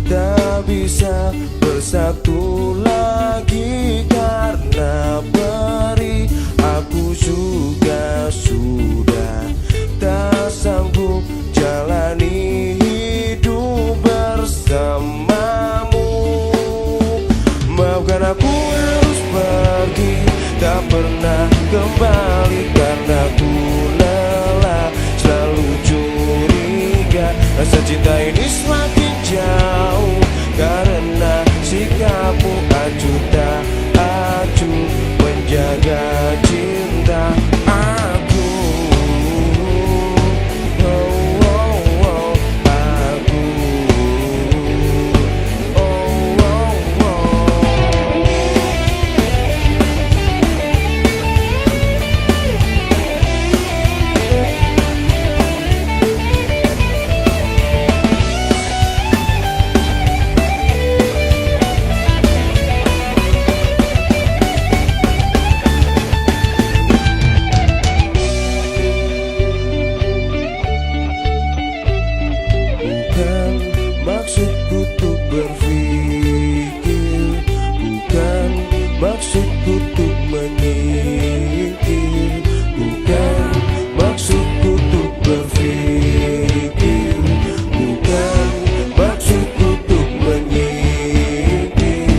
tak bisa bersatu lagi karena beri. Aku juga sudah tak sanggup jalani hidup bersamamu. Maafkan aku harus pergi, tak pernah kembali karena ku lelah selalu curiga. Rasa cinta ini semakin jauh karena sikapmu acuh tak acuh menjaga cinta aku. Aku. Bukan maksudku untuk berpikir, bukan maksudku untuk menyingkir, bukan maksudku untuk berpikir, bukan maksudku untuk menyingkir.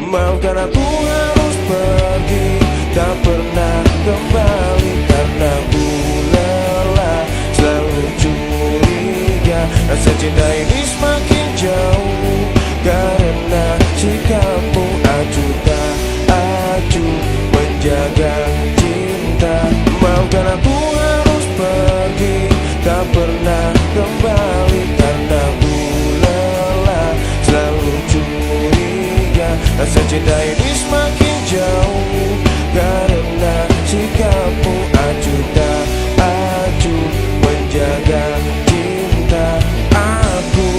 Maafkan aku harus pergi, tak pernah kembali karena ku lelah selalu curiga. Rasa cinta ini semakin jauh karena sikapmu acuh tak acuh menjaga cinta. Maafkan aku harus pergi, tak pernah kembali karena ku lelah selalu curiga. Rasa cinta ini semakin jauh karena sikapmu acuh tak acuh menjaga cinta aku. Aku.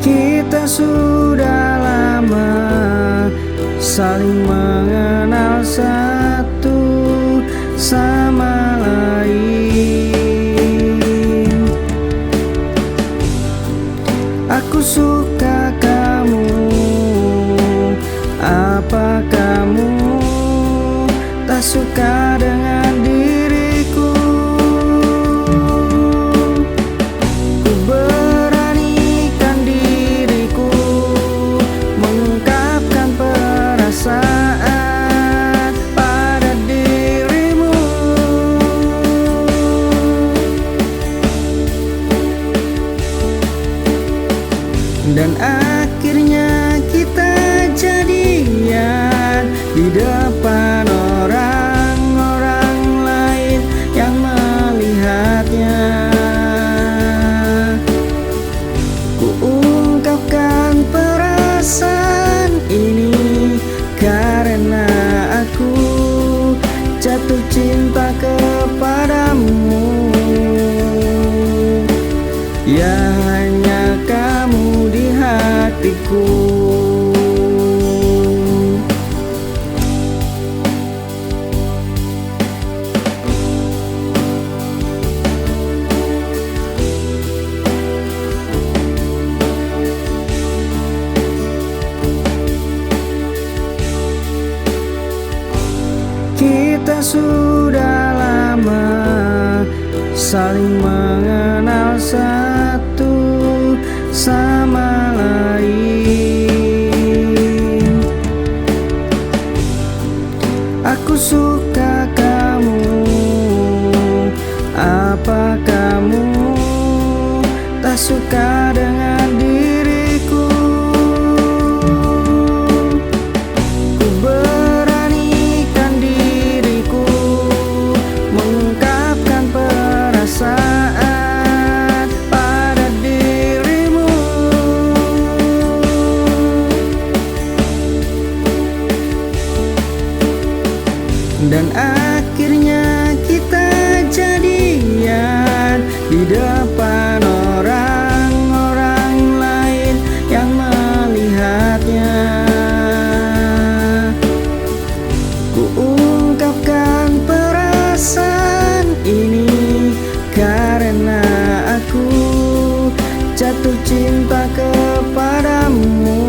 Kita sudah lama saling mengenal satu sama lain. Aku suka kamu, apa kamu tak suka dengan diriku? Ku beranikan diriku mengungkapkan perasaan pada dirimu. Dan akhirnya kita jadian di depan orang-orang lain yang melihatnya. Ku ungkapkan perasaan ini karena aku jatuh cinta kepadamu. Ya hanya kamu di hatiku. Kita sudah lama saling mengenal satu sama lain. dan akhirnya kita jadian di depan orang-orang lain yang melihatnya. Ku ungkapkan perasaan ini karena aku jatuh cinta kepadamu.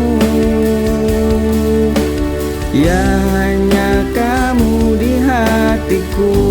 Ya hanya kamu di hatiku.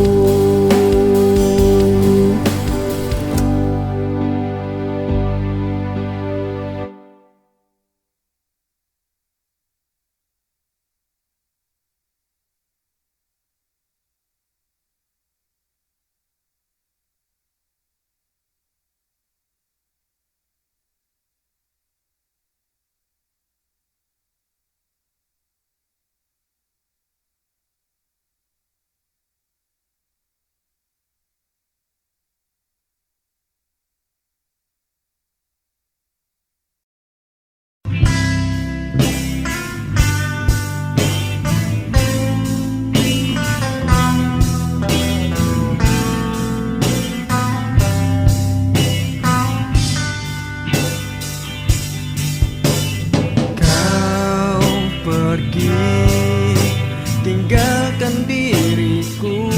Tinggalkan diriku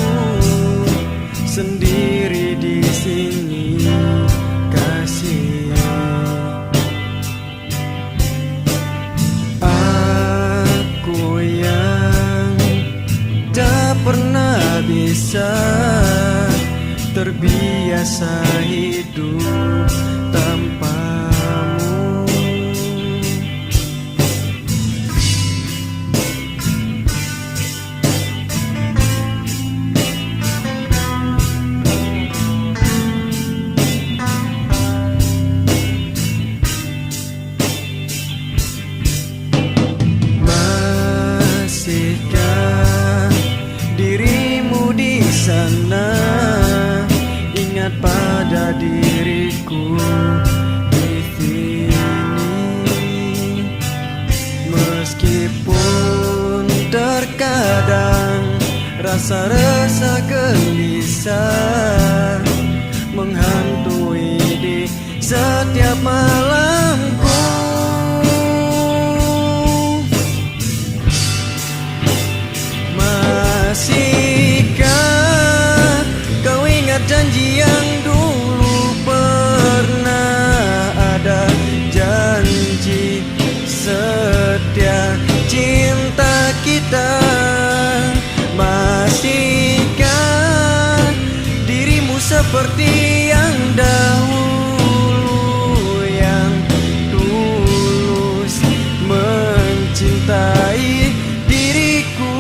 sendiri di sini, kasih. Aku yang tak pernah bisa terbiasa hidup tanpamu. Sana ingat pada diriku di sini, meskipun terkadang rasa-rasa gelisah menghantui di setiap malamku. Janji yang dulu pernah ada, janji setia cinta kita. Masihkah dirimu seperti yang dahulu, yang tulus mencintai diriku?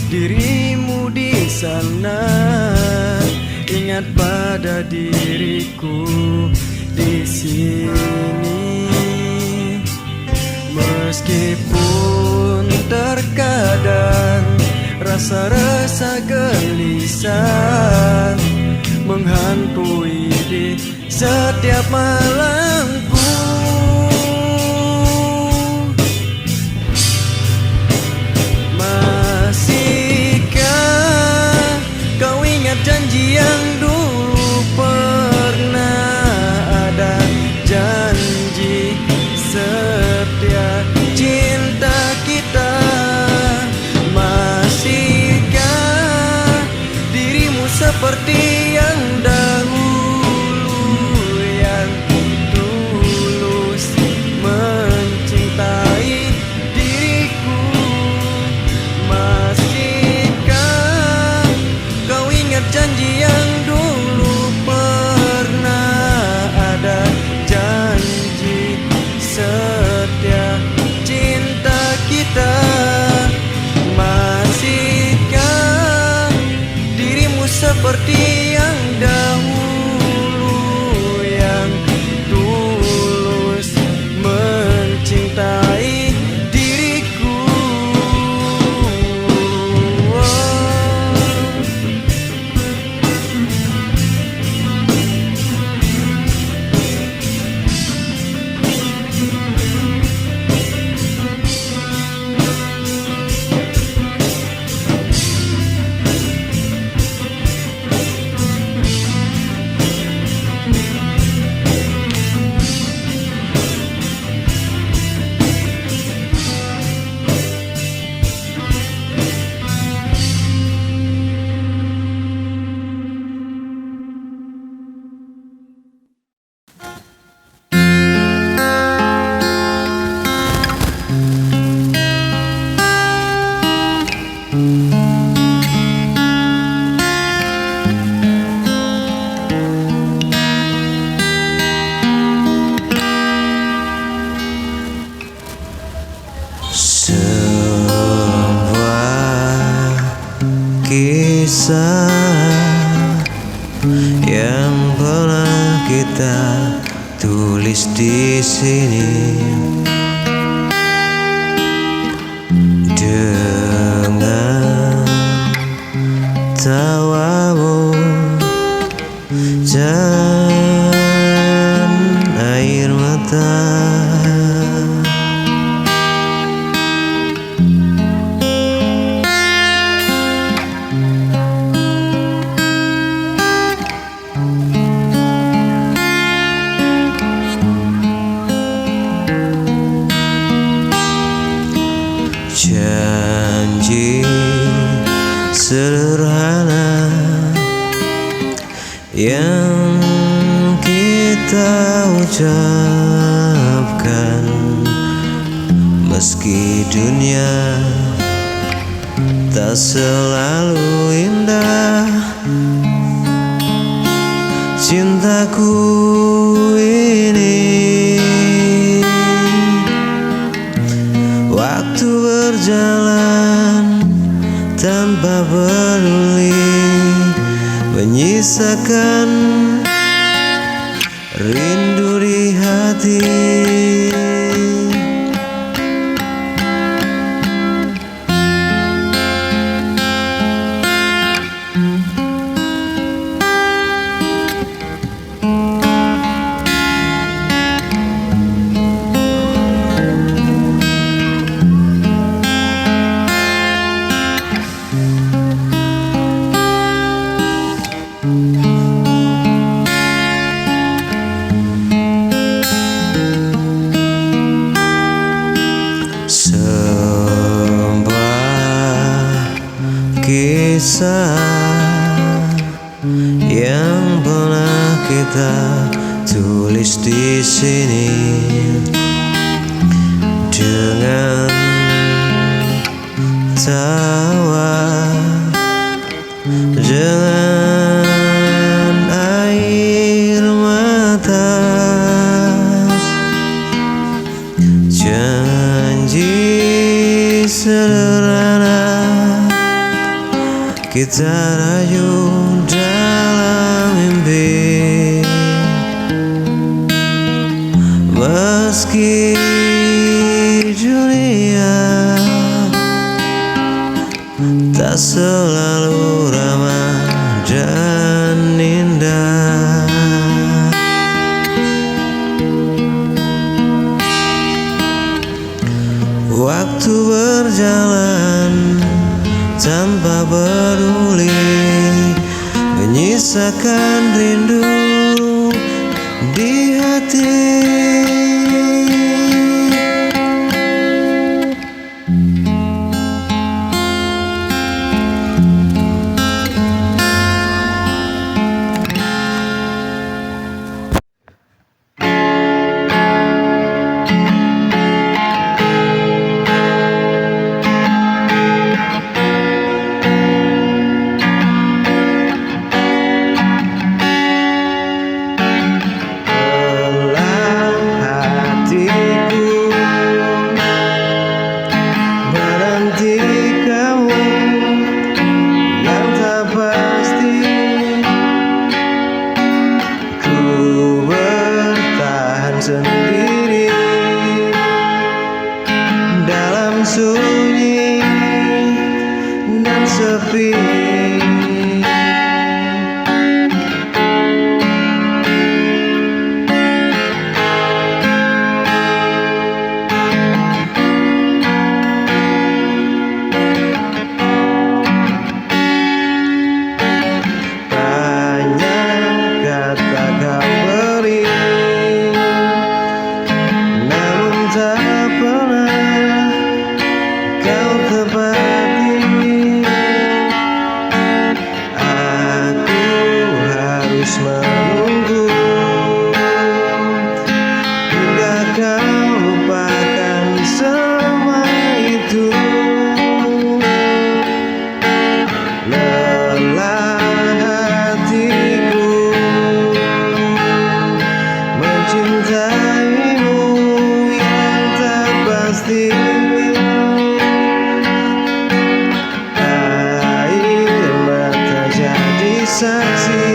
Dirimu di sana, ingat pada diriku di sini, meskipun terkadang rasa-rasa gelisah menghantui di setiap malamku. Janji yang dulu pernah ada, janji setia cinta kita. Masihkah dirimu seperti yang dahulu, yang yang pernah kita tulis di sini. Dengan tawamu dan air mata, janji sederhana yang kita ucapkan, meski dunia tak selalu indah. Cintaku ini, waktu berjalan tanpa peduli, menyisakan rindu di hati. Kisah yang pernah kita tulis di sini. Dengan tawa, dengan air mata, janji sederhana kita rayu dalam mimpi, meski dunia tak selalu ramah dan indah. Waktu berjalan tanpa peduli, menyisakan rindu di hati. Sendiri dalam sunyi dan sepi, banyak kata kau beri, tak pernah kau tepati. Aku harus menunggu hingga kau lupakan semua itu. Lelah hatiku mencintaimu pasti. Air mata jadi saksi.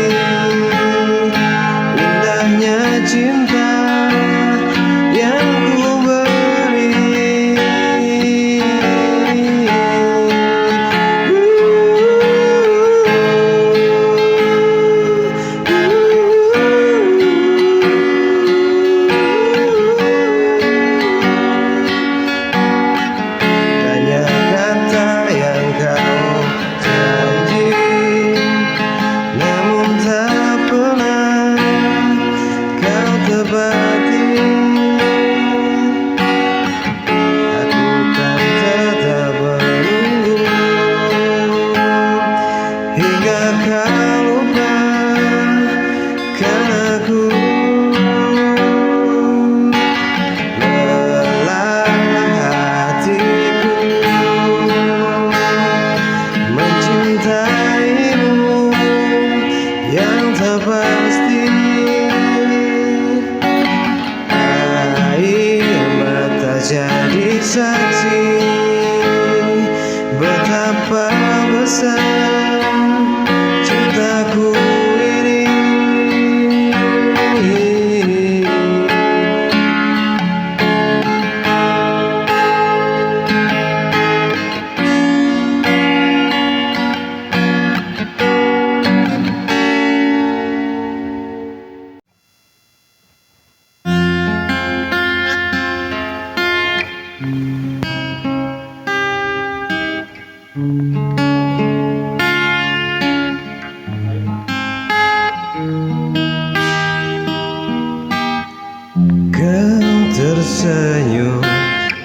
tersenyum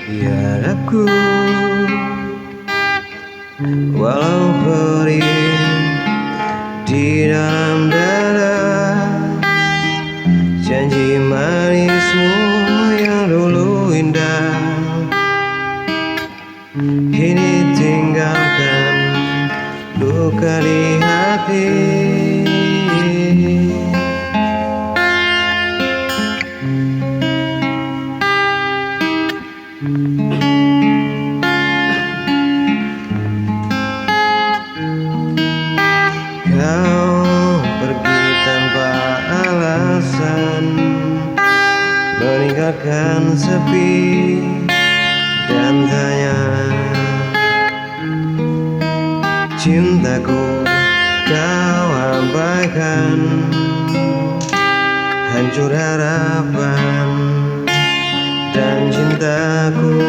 di hadapku, walau perih di dalam dada. Janji manismu yang dulu indah kini tinggalkan luka di hati. Kau pergi tanpa alasan, meninggalkan sepi dan tanya. Cintaku kau abaikan, hancur harapan dan cintaku.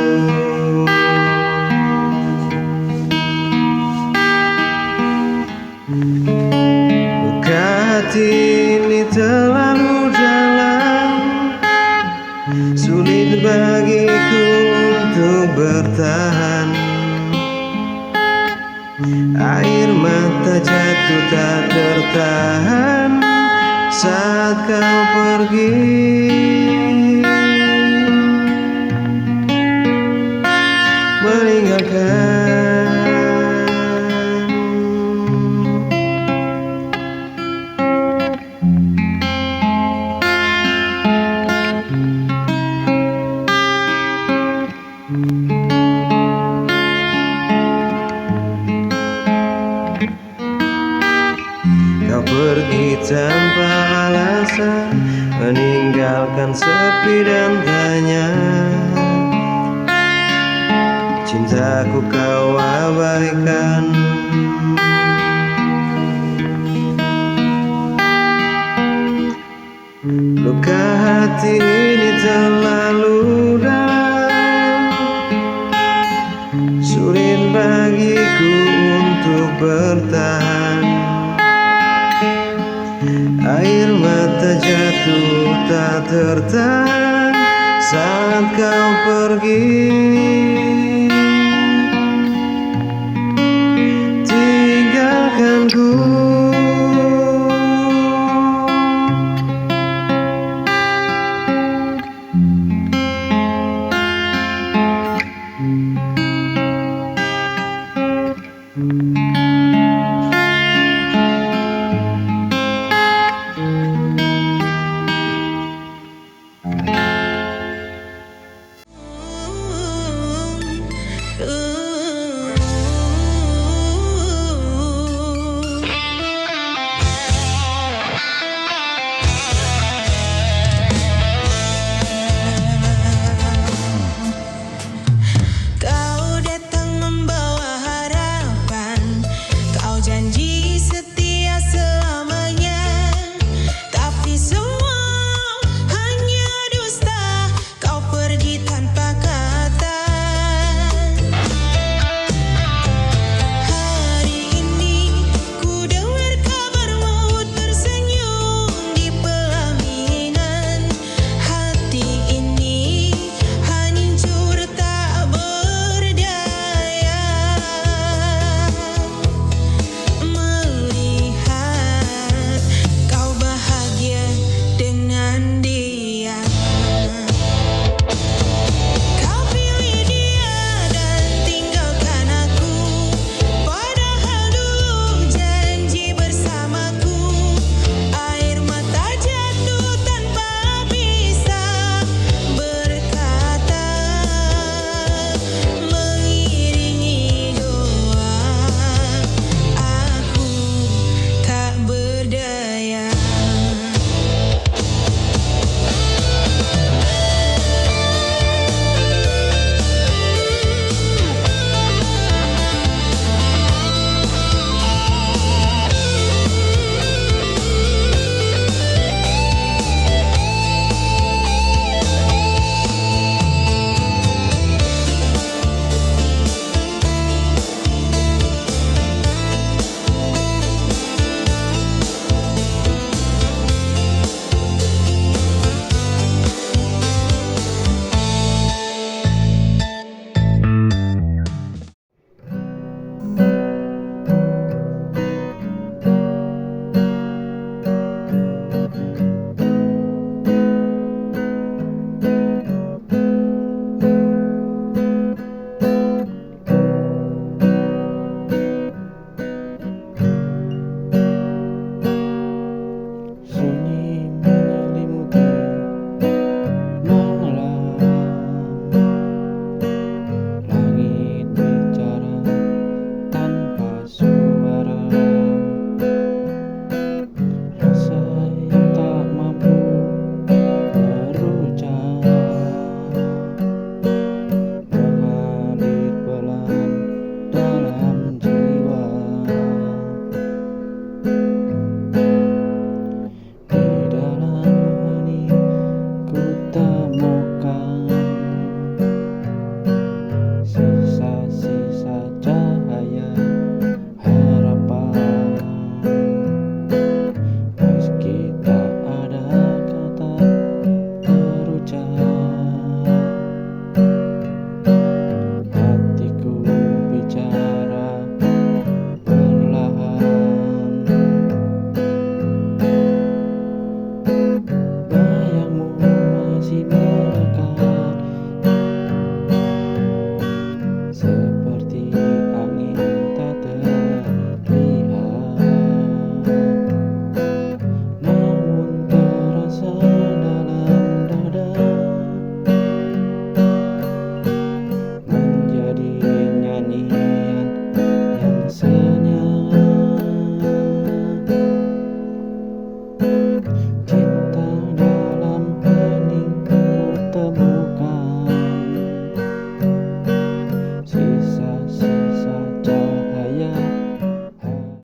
Luka hati ini terlalu dalam, sulit bagiku untuk bertahan. Air mata jatuh tak tertahan saat kau pergi, meninggalkan. Kau pergi tanpa alasan, meninggalkan sepi dan tanya. Cintaku kau abaikan. Luka hati ini terlalu dalam, sulit bagiku untuk bertahan. Air mata jatuh tak tertahan saat kau pergi.